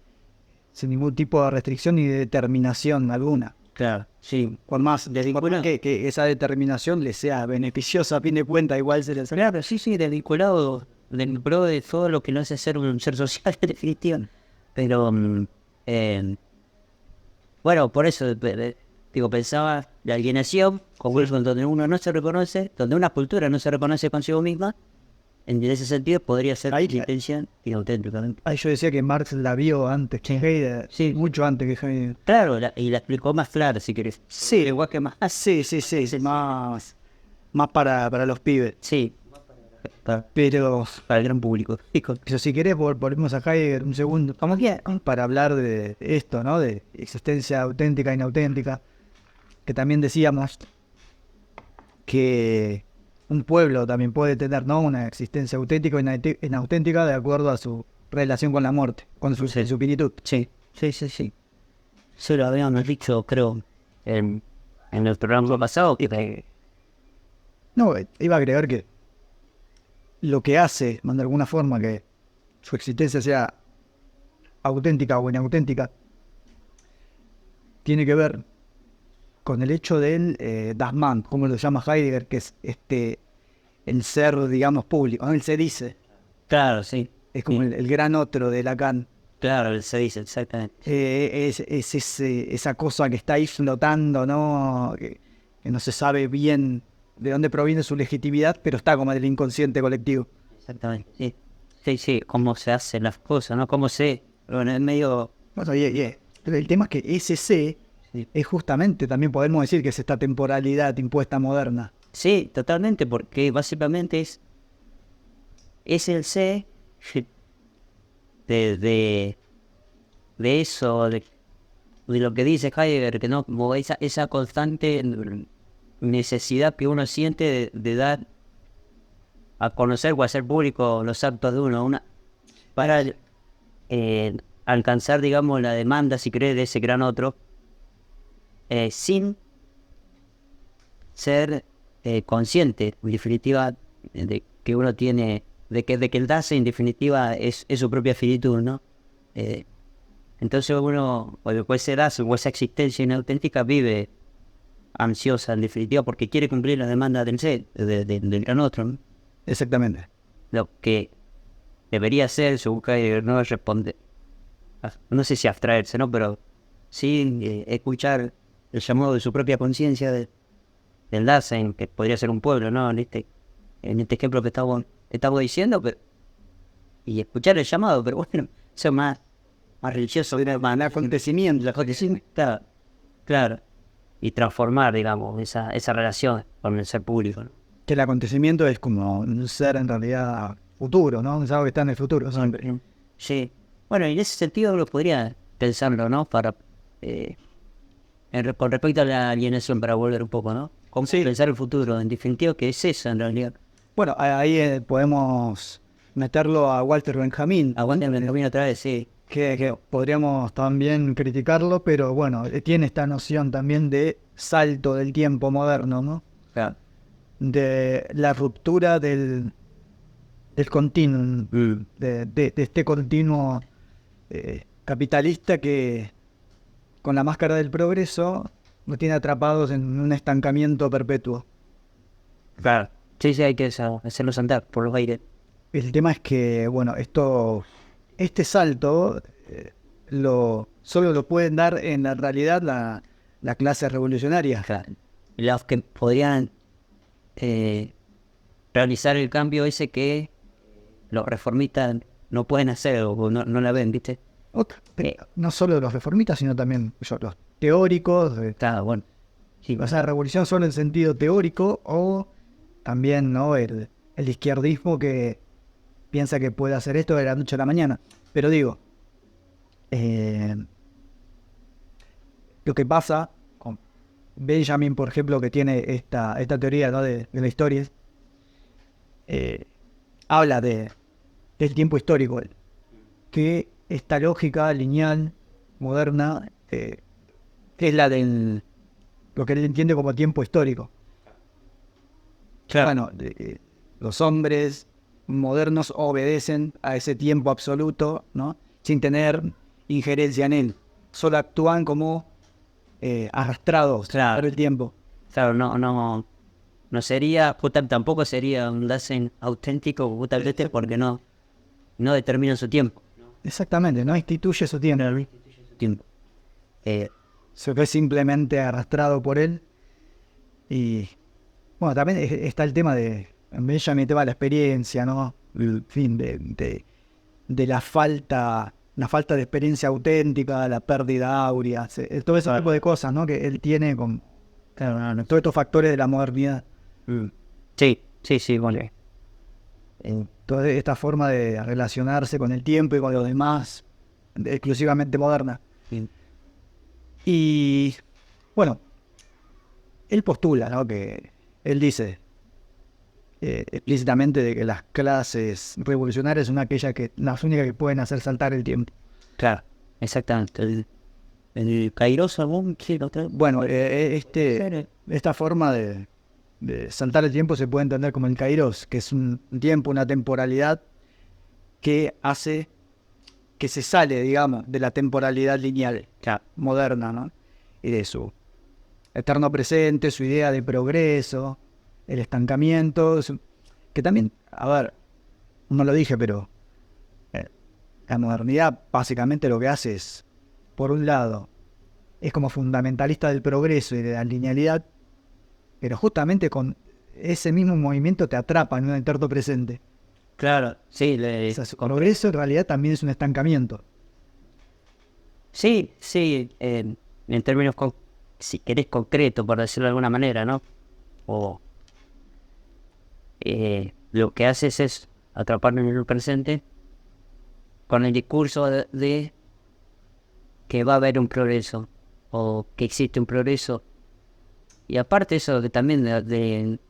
sin ningún tipo de restricción ni de determinación alguna. Claro, sí. Por más que esa determinación le sea beneficiosa a fin de cuentas, igual se le sale. Claro, sí, desvinculado de todo lo que no hace ser un ser social, en definitiva. Pero, bueno, por eso, digo, pensaba la alienación, como donde uno no se reconoce, donde una cultura no se reconoce consigo misma, en ese sentido podría ser Ahí- la intención inauténtica. Ahí yo decía que Marx la vio antes que Heidegger, Sí. mucho antes que Heidegger. Claro, y la explicó más clara, si querés. Sí, Igual que más. sí, más para los pibes. Sí, para, Pero para el gran público. si querés, volvemos a Heidegger un segundo. Como que, Para hablar de esto, ¿no? De existencia auténtica e inauténtica. Que también decíamos que un pueblo también puede tener, ¿no? Una existencia auténtica o inauténtica de acuerdo a su relación con la muerte, con su finitud. sí. Eso lo habíamos dicho, creo, en el programa pasado, que No, iba a agregar que lo que hace, de alguna forma, que su existencia sea auténtica o inauténtica, tiene que ver con el hecho del Das Man, como lo llama Heidegger, que es el ser, digamos, público. ¿No? Él se dice, claro, sí. es como Sí. el gran otro de Lacan. Claro, se dice, exactamente. Esa cosa que está ahí flotando, ¿no? Que no se sabe bien de dónde proviene su legitimidad, pero está como en el inconsciente colectivo. Exactamente, sí. Sí, cómo se hacen las cosas, ¿no? Cómo se... Bueno, es medio... Bueno, pero el tema es que ese C Sí. es justamente, también podemos decir que es esta temporalidad impuesta moderna. Sí, totalmente, porque básicamente es el C de eso, de lo que dice Heidegger, que no, como esa constante necesidad que uno siente de dar a conocer o hacer público los actos de uno, para alcanzar, digamos, la demanda, si querés, de ese gran otro, sin ser consciente, en definitiva, de que uno tiene, de que el darse, en definitiva, es su propia finitud, ¿no? Entonces uno, o después ese darse, o esa existencia inauténtica, vive ansiosa, en definitiva, porque quiere cumplir las demandas del ser, del gran otro, ¿no? Exactamente. Lo que debería ser, según Heidegger, no es responder, no sé si abstraerse, ¿no? Pero sí escuchar el llamado de su propia conciencia del Dasein, que podría ser un pueblo, ¿no? En este ejemplo que estamos diciendo, pero, y escuchar el llamado, pero bueno, eso es más religioso, más acontecimiento. el acontecimiento, claro, y transformar, digamos, esa relación con el ser público, ¿no? Que el acontecimiento es como un ser en realidad futuro, ¿no? Es algo que está en el futuro siempre. Sí. Bueno, y en ese sentido uno podría pensarlo, ¿no? Para con respecto a la alienación, para volver un poco, ¿no? ¿Cómo pensar el futuro? En definitiva, ¿qué es eso en realidad? Bueno, ahí podemos meterlo a Walter Benjamin. Aguántame el camino otra vez, sí. Que podríamos también criticarlo, pero bueno, tiene esta noción también de salto del tiempo moderno, ¿no? Claro. De la ruptura del continuum, de este continuo capitalista que con la máscara del progreso nos tiene atrapados en un estancamiento perpetuo. Claro. Sí, sí, hay que hacerlos andar por los aires. El tema es que, bueno, este salto solo lo pueden dar en la realidad la clase revolucionaria. Claro. Los que podrían realizar el cambio ese que los reformistas no pueden hacer o no la ven, ¿viste? No solo los reformistas, sino también los teóricos. Está bueno. Sí, O sea, revolución solo en sentido teórico o también, ¿no? El izquierdismo que piensa que puede hacer esto de la noche a la mañana. Pero digo, lo que pasa con Benjamin, por ejemplo, que tiene esta teoría, ¿no? de la historia, habla del tiempo histórico, que esta lógica lineal, moderna, es la del lo que él entiende como tiempo histórico. claro. Bueno, los hombres modernos obedecen a ese tiempo absoluto, ¿no? Sin tener injerencia en él. Solo actúan como arrastrados Claro. por el tiempo. Claro, no sería, tampoco sería un Dasein auténtico justamente porque no determina su tiempo. Exactamente, no instituye su tiempo. Tiempo. Se ve simplemente arrastrado por él. Y bueno, también está el tema de Benjamin, te va la experiencia, ¿no? En fin, de la falta de experiencia auténtica, la pérdida áurea, todo ese tipo de cosas, ¿no? Que él tiene con todos estos factores de la modernidad. Sí, bueno. Toda esta forma de relacionarse con el tiempo y con los demás, exclusivamente moderna. Y bueno, él postula, ¿no? Que él dice explícitamente de que las clases revolucionarias son las únicas que pueden hacer saltar el tiempo. Claro, exactamente. El Kairos, algún Bueno, esta forma de saltar el tiempo se puede entender como el Kairos, que es un tiempo, una temporalidad que hace que se sale, digamos, de la temporalidad lineal moderna, ¿no? Y de su eterno presente, su idea de progreso, el estancamiento, que también, a ver, no lo dije, pero la modernidad básicamente lo que hace es, por un lado, es como fundamentalista del progreso y de la linealidad, pero justamente con ese mismo movimiento te atrapa en un eterno presente. Claro, sí. O sea, su progreso en realidad también es un estancamiento. Sí, en términos, si querés, concretos, por decirlo de alguna manera, ¿no? O lo que haces es atraparme en el presente con el discurso de que va a haber un progreso o que existe un progreso. Y aparte eso que también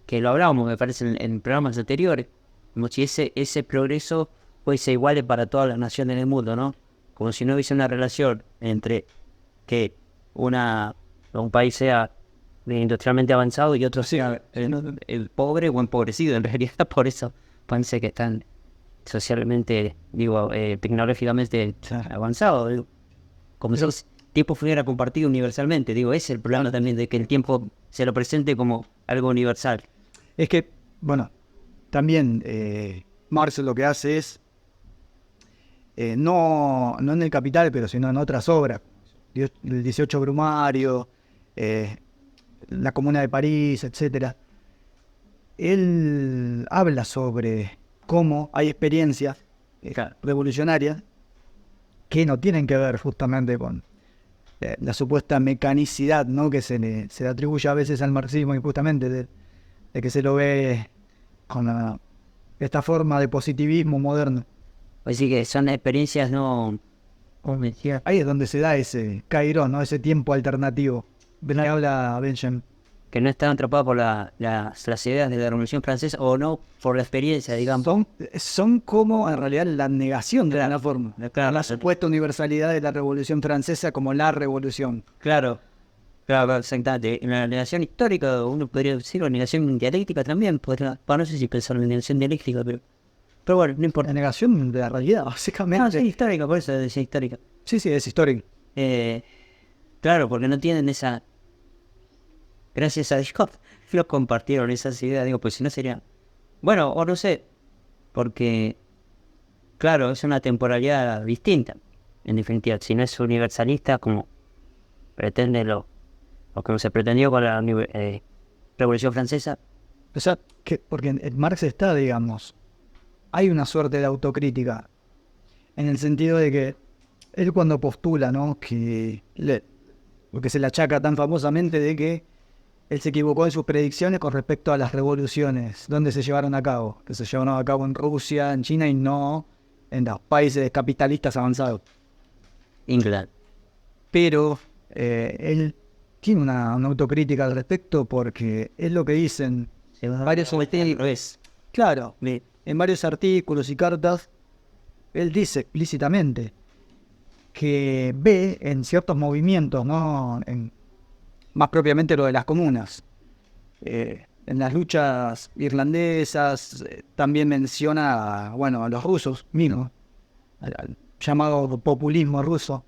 que lo hablábamos, me parece, en programas anteriores, como si ese progreso fuese igual para todas las naciones del mundo, ¿no? Como si no hubiese una relación entre que un país sea industrialmente avanzado y otro sea el pobre o empobrecido, en realidad. Por eso parece que están socialmente, tecnológicamente avanzados, digo. Como si el tiempo fuera compartido universalmente, ese es el problema también, de que el tiempo se lo presente como algo universal. Es que, bueno, también Marx lo que hace es, no en El Capital, pero sino en otras obras, el 18 Brumario, la Comuna de París, etcétera. Él habla sobre cómo hay experiencias revolucionarias que no tienen que ver justamente con la supuesta mecanicidad, ¿no? Que se le atribuye a veces al marxismo, injustamente, de que se lo ve con esta forma de positivismo moderno. Así que son experiencias no... ¿Cómo me decía? Ahí es donde se da ese Cairós, ¿no? Ese tiempo alternativo. ¿Ven que habla Benjamin? Que no están atrapados por las ideas de la Revolución Francesa, o no por la experiencia, digamos. Son como en realidad la negación de la forma. La supuesta universalidad de la Revolución Francesa como la revolución. Claro, exactamente. En la negación histórica, uno podría decir, o negación dialéctica también. No sé si pensar en negación dialéctica, pero bueno, no importa. La negación de la realidad, básicamente. No, sí, histórica, por eso decía histórica. Sí, es histórica. Claro, porque no tienen esa... Gracias a Dios lo compartieron esas ideas. Digo, pues si no sería... Bueno, o no sé, porque... Claro, es una temporalidad distinta, en definitiva. Si no es universalista, como pretende lo que se pretendió con la Revolución Francesa. O sea, que, porque en Marx está, digamos, hay una suerte de autocrítica, en el sentido de que él cuando postula, ¿no? Porque se le achaca tan famosamente de que él se equivocó en sus predicciones con respecto a las revoluciones, donde se llevaron a cabo, que se llevaron a cabo en Rusia, en China y no en los países capitalistas avanzados. England. Pero él tiene una autocrítica al respecto porque es lo que dicen varios Es. claro, en varios artículos y cartas, él dice explícitamente que ve en ciertos movimientos, ¿no? Más propiamente lo de las comunas, en las luchas irlandesas, también menciona, bueno, a los rusos mismos, al llamado populismo ruso,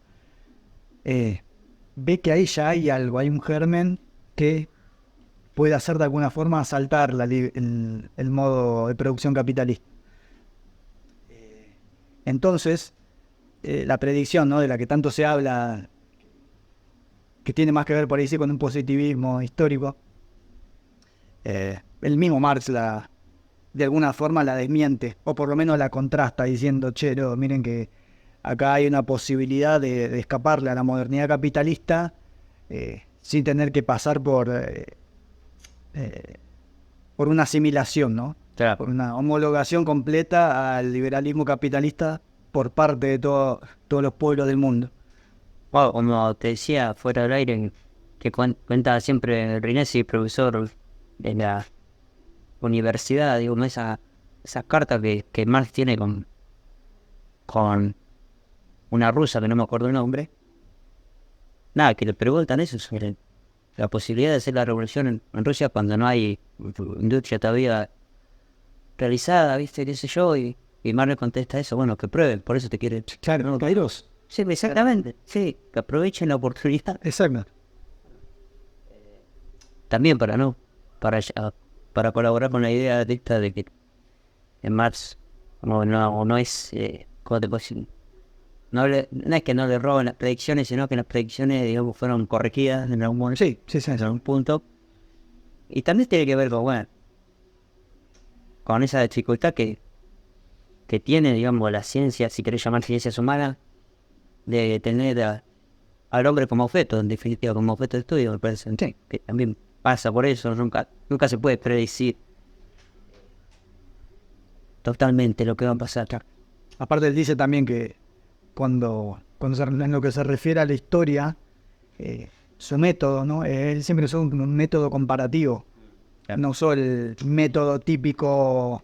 ve que ahí ya hay algo, hay un germen que puede hacer de alguna forma saltar el modo de producción capitalista. Entonces, la predicción, ¿no? De la que tanto se habla, que tiene más que ver por ahí sí con un positivismo histórico, el mismo Marx de alguna forma la desmiente, o por lo menos la contrasta diciendo, che, no, miren que acá hay una posibilidad de escaparle a la modernidad capitalista sin tener que pasar por una asimilación, ¿no? Claro. Por una homologación completa al liberalismo capitalista por parte de todos los pueblos del mundo. Wow, como te decía fuera del aire, que cuenta siempre Rinesi, profesor de la universidad, digo, esas cartas que Marx tiene con una rusa que no me acuerdo el nombre. Nada, que le preguntan eso sobre la posibilidad de hacer la revolución en Rusia cuando no hay industria todavía realizada, ¿viste? ¿Qué sé yo? Y Marx le contesta eso, bueno, que prueben, por eso te quieren. Claro, No, Kairos. sí, exactamente, sí, que aprovechen la oportunidad. Exacto. También para colaborar con la idea de esta de que en Marx no es, ¿cómo te puedo decir? No es que no le roben las predicciones, sino que las predicciones, digamos, fueron corregidas en algún momento. Sí, En algún punto. Y también tiene que ver con, bueno, con esa dificultad que tiene, digamos, la ciencia, si querés llamar ciencias humanas, de tener al hombre como objeto, en definitiva, como objeto de estudio, me parece. Sí. Que también pasa por eso, nunca se puede predecir totalmente lo que va a pasar. Aparte él dice también que en lo que se refiere a la historia, su método, ¿no? Él siempre usó un método comparativo. Claro. No usó el método típico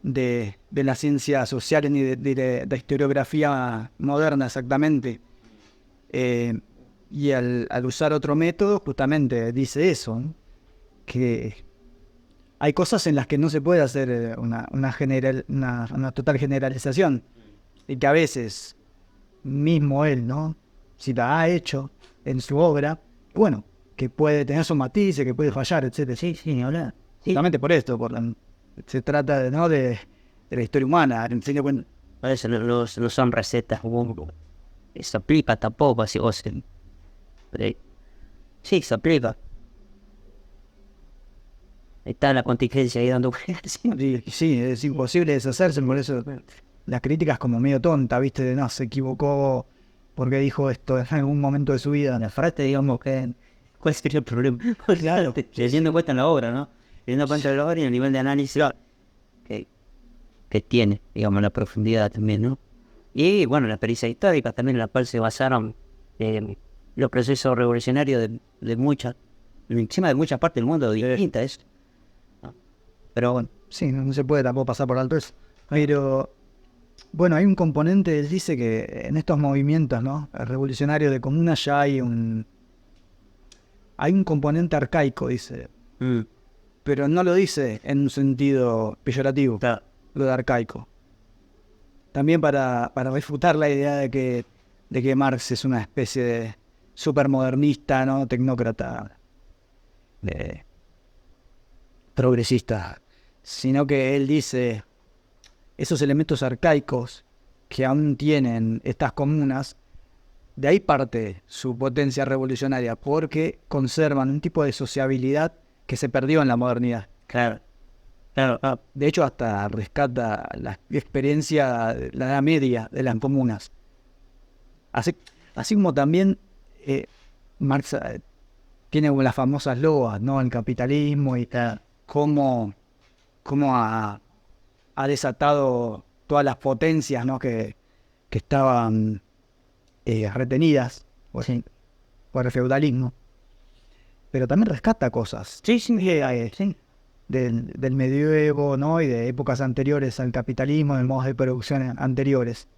de las ciencias sociales ni de la historiografía moderna exactamente. Y al usar otro método, justamente dice eso, ¿no? Que hay cosas en las que no se puede hacer una total generalización. Y que a veces, mismo él, ¿no? Si la ha hecho en su obra, bueno, que puede tener sus matices, que puede fallar, etc. Sí, ni hablar. Sí. Justamente por esto, se trata ¿no? de la historia humana, en fin de cuentas. Por eso no son recetas, se aplica tampoco, así, sí, se aplica. Está la contingencia ahí dando Sí, es imposible deshacerse, por eso las críticas como medio tonta, ¿viste? De no, se equivocó porque dijo esto en algún momento de su vida. La frase, digamos, ¿cuál sería el problema? Claro, teniendo en cuenta en la obra, ¿no? Teniendo en cuenta la obra y el nivel de análisis que tiene, digamos, la profundidad también, ¿no? Y, bueno, la pericia histórica también en la cual se basaron los procesos revolucionarios encima de muchas partes del mundo distintas, ¿no? Pero bueno. Sí, no se puede tampoco pasar por alto eso. Pero, bueno, hay un componente, él dice que en estos movimientos, ¿no? Revolucionarios de comunas ya hay un componente arcaico, dice. Pero no lo dice en un sentido peyorativo, Claro. Lo de arcaico. También para refutar la idea de que Marx es una especie supermodernista, ¿no? Tecnócrata, progresista, sino que él dice, esos elementos arcaicos que aún tienen estas comunas, de ahí parte su potencia revolucionaria, porque conservan un tipo de sociabilidad que se perdió en la modernidad. Claro, claro. De hecho, hasta rescata la experiencia de la Edad Media de las comunas. Así como también Marx tiene como las famosas loas, ¿no? El capitalismo y cómo ha desatado todas las potencias, ¿no? que estaban retenidas por el feudalismo. Pero también rescata cosas. Sí, sí. Del medioevo, ¿no? Y de épocas anteriores al capitalismo, de modos de producción anteriores.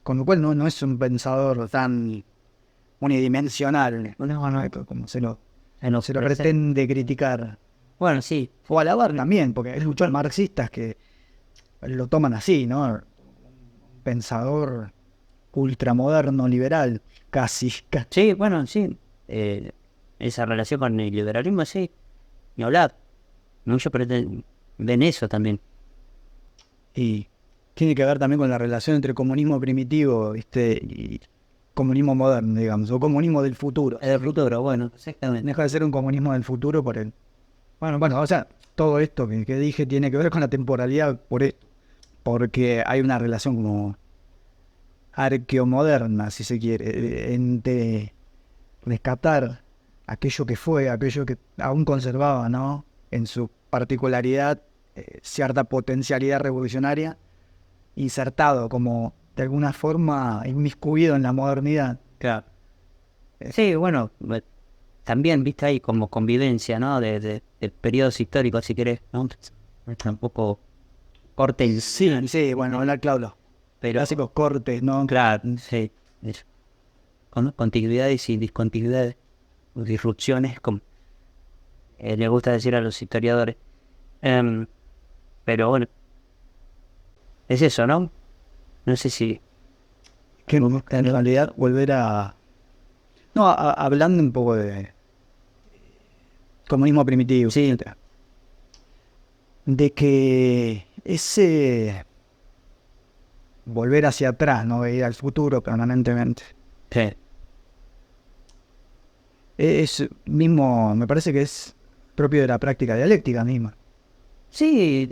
Con lo cual no es un pensador tan unidimensional, como se lo pretende criticar. Bueno, sí. O alabar también, porque hay muchos marxistas que lo toman así, ¿no? Un pensador ultramoderno, liberal, casi. Sí, bueno, sí. Esa relación con el liberalismo, sí. Ni hablar. Muchos ven eso también. Y tiene que ver también con la relación entre comunismo primitivo, ¿viste? Y comunismo moderno, digamos, o comunismo del futuro. El futuro, bueno, exactamente. Deja de ser un comunismo del futuro por el... Bueno, o sea, todo esto que dije tiene que ver con la temporalidad por esto, porque hay una relación como arqueomoderna, si se quiere, entre rescatar aquello que fue, aquello que aún conservaba, ¿no? En su particularidad, cierta potencialidad revolucionaria, insertado como de alguna forma inmiscuido en la modernidad. Claro. Sí, bueno, también viste ahí como convivencia, ¿no? De periodos históricos, si querés, ¿no? Tampoco corte. Sí, bueno, hablar claro. Pero Clásicos cortes, ¿no? claro, sí. Eso. Continuidades y discontinuidades, disrupciones, como le gusta decir a los historiadores. Pero bueno, es eso, ¿no? No sé si... Que en realidad volver a... No, hablando un poco de comunismo primitivo, Sí. etcétera, de que ese volver hacia atrás, no ir al futuro permanentemente, Sí. es mismo, me parece que es propio de la práctica dialéctica misma. Sí,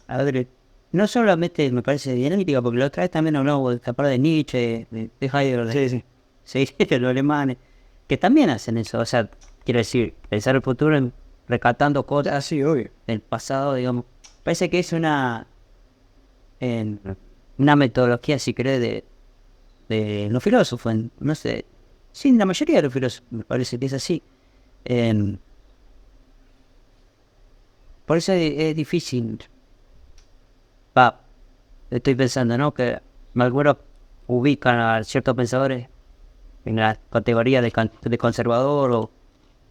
a ver, no solamente me parece dialéctica, porque la otra vez también hablamos de esta parte de Nietzsche, de Heidegger, sí, de los alemanes, que también hacen eso. O sea, quiero decir, pensar el futuro rescatando cosas Sí, obvio. del pasado, digamos. Parece que es una metodología, si querés, de los filósofos, no sé. Sí, la mayoría de los filósofos me parece que es así. Por eso es difícil. Estoy pensando, ¿no? Que algunos ubican a ciertos pensadores en la categoría de conservador o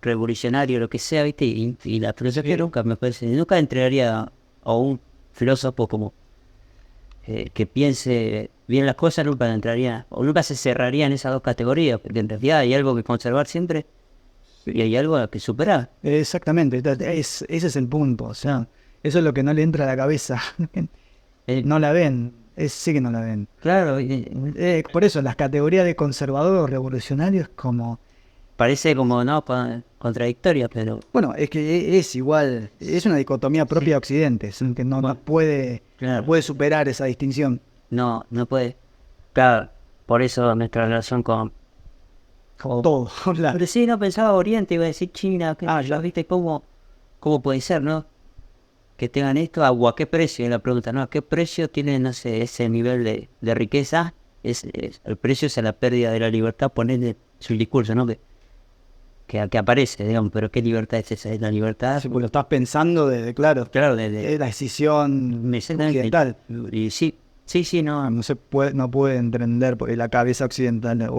revolucionario, lo que sea, ¿viste? Y la filosofía nunca, me parece, nunca entraría a un filósofo como que piense bien las cosas, nunca entraría, o nunca se cerraría en esas dos categorías, porque en realidad hay algo que conservar siempre y hay algo que superar. Exactamente, ese es el punto, o sea, eso es lo que no le entra a la cabeza. No la ven, sí que no la ven. Claro, Por eso las categorías de conservador o revolucionario es como... parece como, ¿no? Contradictoria, pero... Bueno, es que es igual, es una dicotomía propia de Occidente, es que no puede superar esa distinción. No puede. Claro, por eso nuestra relación con... Todo. Pero sí, no pensaba Oriente, iba a decir China. Ya viste cómo puede ser, ¿no? Que tengan esto, ¿o a qué precio? Es la pregunta, ¿no? ¿A qué precio tienen, no sé, ese nivel de riqueza? El precio es a la pérdida de la libertad, poner su discurso, ¿no? Que aparece, digamos, pero ¿qué libertad es esa? Es la libertad... Sí, pues lo estás pensando desde, claro, desde la decisión occidental. Y sí, no. No puede entender por la cabeza occidental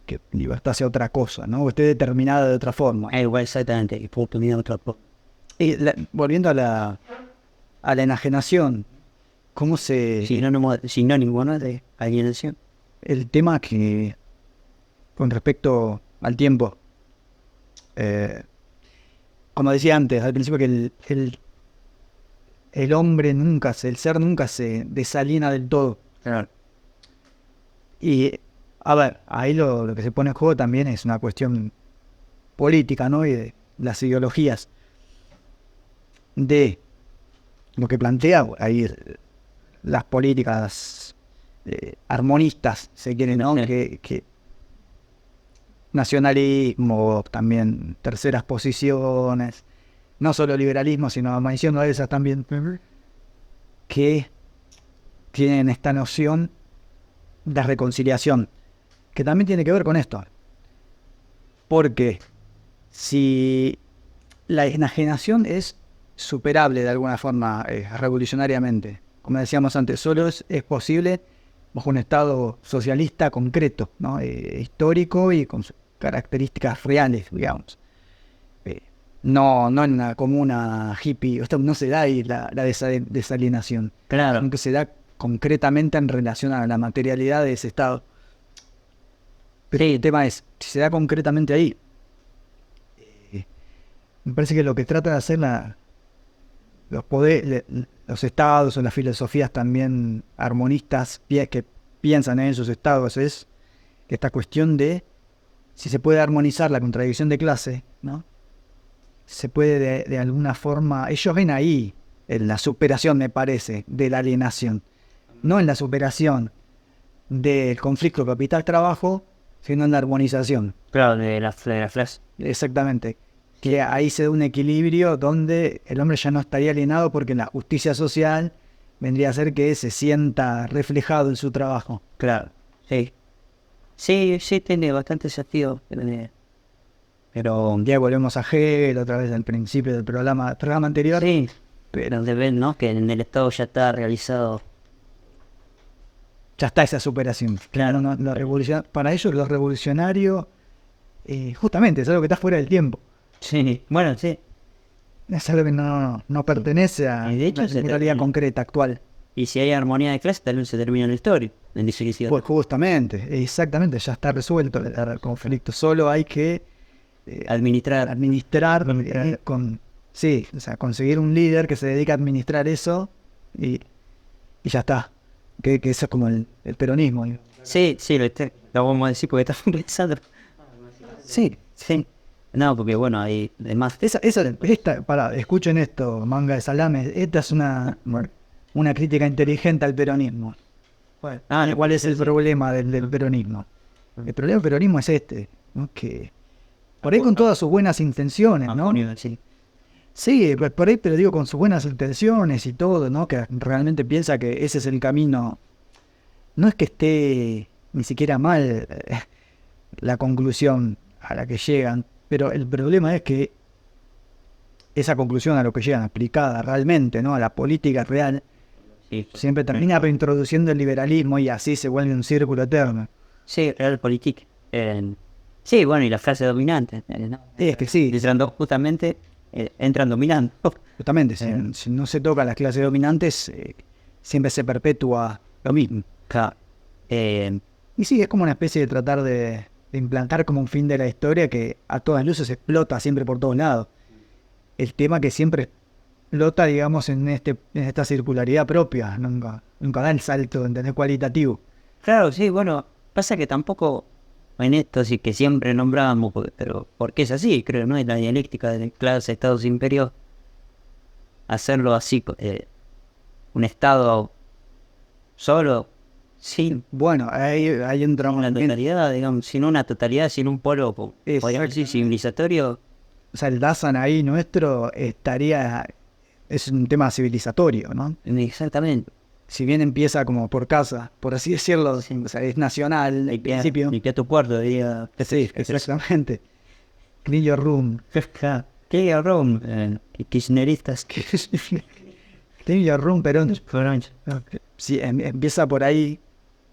que libertad sea otra cosa, ¿no? O esté determinada de otra forma. Igual exactamente, y oportunidad de otra forma. Y volviendo a la enajenación, ¿cómo se...? Sinónimo, ¿no? de alienación. El tema que con respecto al tiempo. Como decía antes, al principio, que el hombre nunca, el ser nunca se desaliena del todo. Claro. Y, a ver, ahí lo que se pone en juego también es una cuestión política, ¿no? Y de las ideologías. De lo que plantea ahí las políticas armonistas, se quieren, ¿no? Que nacionalismo, también terceras posiciones, no solo liberalismo, sino menciono esas también, que tienen esta noción de reconciliación, que también tiene que ver con esto. Porque si la enajenación es superable de alguna forma revolucionariamente, como decíamos antes, solo es posible bajo un Estado socialista concreto, ¿no? Histórico y con sus características reales, digamos. No en una comuna hippie, esto no se da ahí la desalienación, Claro. sino que se da concretamente en relación a la materialidad de ese Estado. Pero Sí. el tema es, si se da concretamente ahí, me parece que lo que trata de hacer los estados o las filosofías también armonistas que piensan en sus estados es esta cuestión de si se puede armonizar la contradicción de clase, ¿no? Se puede de alguna forma, ellos ven ahí en la superación, me parece, de la alienación, no en la superación del conflicto capital-trabajo, sino en la armonización. Claro, de la flash. Exactamente. Que ahí se da un equilibrio donde el hombre ya no estaría alienado porque la justicia social vendría a ser que se sienta reflejado en su trabajo. Claro, sí. Sí, sí, tiene bastante sentido. Pero ya volvemos a Hegel otra vez al principio del programa anterior. Sí, pero de ver, ¿no? Que en el Estado ya está realizado. Ya está esa superación. Claro, ¿no? Para ellos los revolucionarios, justamente, es algo que está fuera del tiempo. Sí, bueno, sí. Es algo que no pertenece a Y de hecho una se realidad termina. concreta, actual. Y si hay armonía de clase, tal vez se termina la historia. En definitiva. Pues justamente, exactamente, ya está resuelto el conflicto. Solo hay que Administrar. administrar sí, o sea, conseguir un líder que se dedique a administrar eso y ya está. Que eso es como el peronismo. Sí, sí, lo vamos a decir porque estamos pensando. Sí, Sí. No, porque bueno, hay demás. Escuchen esto, manga de salame. Esta es una crítica inteligente al peronismo. Bueno, ¿cuál es el problema del peronismo? El problema del peronismo es este, ¿no? Que por ahí con todas sus buenas intenciones, ¿no? Sí. Sí, por ahí, pero digo con sus buenas intenciones y todo, ¿no? Que realmente piensa que ese es el camino. No es que esté ni siquiera mal la conclusión a la que llegan, pero el problema es que esa conclusión a lo que llegan aplicada realmente, ¿no? A la política real, Sí, siempre termina reintroduciendo el liberalismo y así se vuelve un círculo eterno. sí, Realpolitik. Sí, bueno, y la frase dominante. ¿No? Es que sí, Entrando, justamente, entran dominando. justamente, si no se toca las clases dominantes, siempre se perpetúa lo mismo. Claro. Y sí, es como una especie de tratar de implantar como un fin de la historia que a todas luces explota siempre por todos lados. El tema que siempre explota, digamos, en esta circularidad propia, nunca da el salto, ¿entendés? Cualitativo. Claro, sí, bueno, pasa que tampoco en esto sí que siempre nombramos, pero porque es así, creo, ¿no? Es la dialéctica de clase, estados, imperios, hacerlo así, un estado solo, sin Bueno, ahí entra una totalidad, digamos, sin una totalidad, sin un polo, podríamos decir, civilizatorio. O sea, el Dasein ahí nuestro es un tema civilizatorio, ¿no? Exactamente. Si bien empieza como por casa, por así decirlo, Sí. o sea, es nacional al principio. Limpia tu cuarto, diría. Sí, exactamente. Clean your room. ¿Qué agarrón? Kirchneristas. Clean your room, pero Fueron- si empieza por ahí,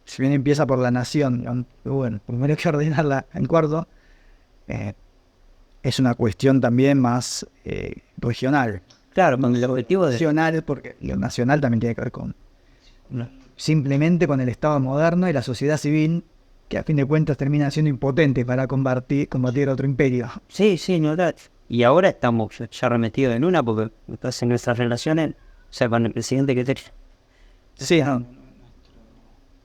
si bien empieza por la nación, bueno, primero hay que ordenarla en cuarto, es una cuestión también más regional. Claro, con el objetivo de... Nacional, porque lo nacional también tiene que ver con simplemente con el Estado moderno y la sociedad civil que a fin de cuentas terminan siendo impotentes para combatir otro imperio. Sí, sí, no da. Y ahora estamos ya remetidos en una, porque entonces en nuestras relaciones, o sea, con el presidente que te... Sí, no.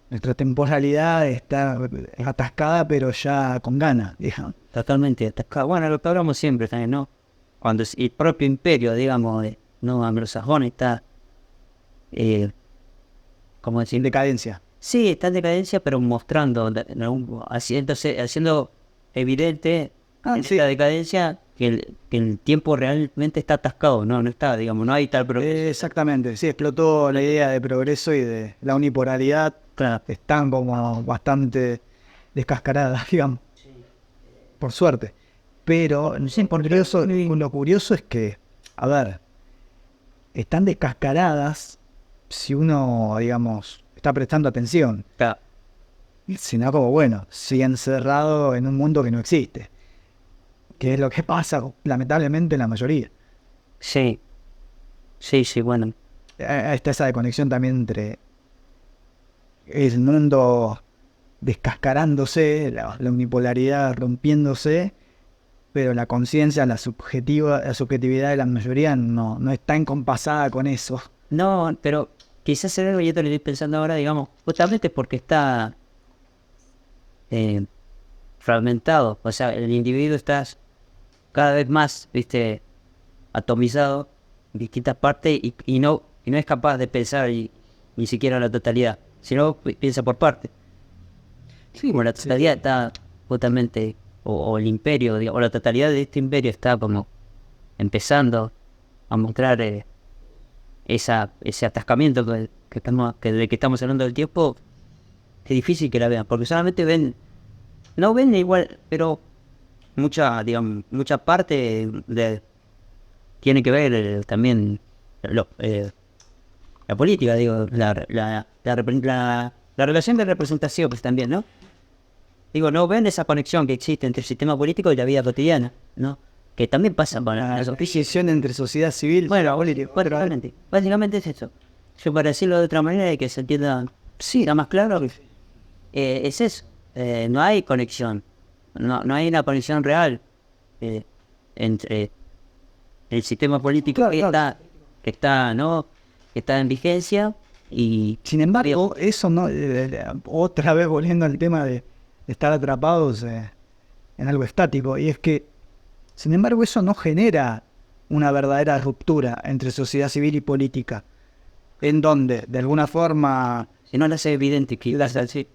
Nuestra temporalidad está atascada, pero ya con ganas, digamos. Totalmente atascado. Bueno, lo que hablamos siempre también, ¿no? Cuando el propio imperio, digamos, no anglosajón está, ¿cómo decir? En decadencia. Sí, está en decadencia, pero mostrando, haciendo evidente en Sí. esta decadencia que el tiempo realmente está atascado, ¿no? No está, digamos, no hay tal progreso. Exactamente, sí, explotó la idea de progreso y de la unipolaridad. Claro. Están como bastante descascaradas, digamos, por suerte. Pero Sí, lo curioso es que, a ver, están descascaradas si uno, digamos, está prestando atención. Claro. Sino como, bueno, sigue encerrado en un mundo que no existe. Que es lo que pasa, lamentablemente, en la mayoría. Sí, sí, sí, bueno. Está esa desconexión también entre el mundo descascarándose, la unipolaridad rompiéndose, pero la conciencia, la subjetividad de la mayoría no está encompasada con eso. No, pero quizás se ve, yo te lo estoy pensando ahora, digamos, justamente porque está fragmentado. O sea, el individuo está cada vez más, viste, atomizado en distintas partes y no es capaz de pensar ni siquiera en la totalidad, sino piensa por partes. Sí, como la totalidad está justamente, o el imperio, digamos, o la totalidad de este imperio está como empezando a mostrar ese atascamiento del que estamos hablando del tiempo. Es difícil que la vean, porque solamente no ven igual, pero mucha parte tiene que ver también la política, digo, la relación de representación pues, también, ¿no? Digo, no ven esa conexión que existe entre el sistema político y la vida cotidiana, ¿no? Que también pasa con La las distinción entre sociedad civil bueno, y política. básicamente es eso. Yo para decirlo de otra manera y que se entienda, sí, está más claro, es eso. No hay conexión, no hay una conexión real entre el sistema político que está, ¿no? Que está en vigencia y... Sin embargo, eso no, otra vez volviendo al tema de estar atrapados en algo estático, y es que, sin embargo, eso no genera una verdadera ruptura entre sociedad civil y política, en donde, de alguna forma, Si no, le hace evidente que...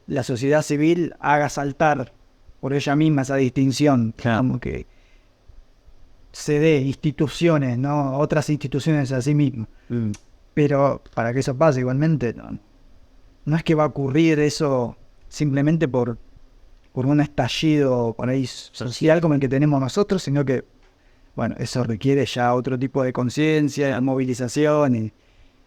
la sociedad civil haga saltar por ella misma esa distinción, Claro. como que se dé instituciones, ¿no? Otras instituciones a sí mismas. Mm. Pero para que eso pase igualmente, no es que va a ocurrir eso simplemente por un estallido por ahí social como el que tenemos nosotros, sino que, bueno, eso requiere ya otro tipo de conciencia, movilización, y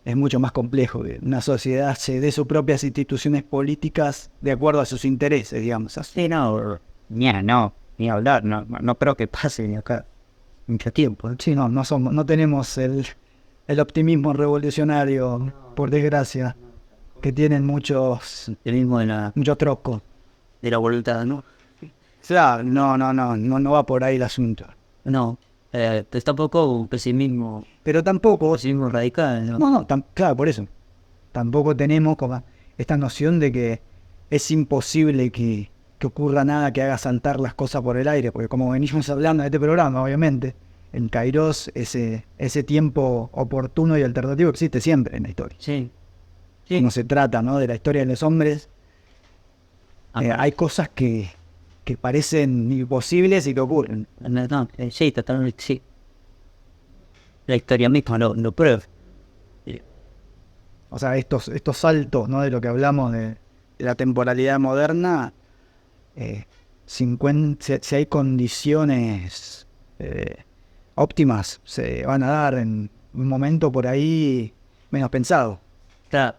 es mucho más complejo que una sociedad se dé sus propias instituciones políticas de acuerdo a sus intereses, digamos. Sí, no, ni hablar, no creo que pase ni acá mucho tiempo. Sí, no tenemos el optimismo revolucionario, por desgracia, que tienen muchos El mismo de troscos. la voluntad, ¿no? Claro, no va por ahí el asunto. No, es tampoco un pesimismo Pero tampoco, radical, ¿no? claro, por eso. Tampoco tenemos como esta noción de que es imposible que ocurra nada que haga saltar las cosas por el aire, porque como venimos hablando de este programa, obviamente, en Kairos ese tiempo oportuno y alternativo existe siempre en la historia. Sí. Como se trata, ¿no?, de la historia de los hombres, hay cosas que parecen imposibles y que ocurren. No, sí, totalmente, sí. La historia misma lo prueba. O sea, estos saltos, ¿no?, de lo que hablamos de la temporalidad moderna, si hay condiciones óptimas, se van a dar en un momento por ahí menos pensado. Claro,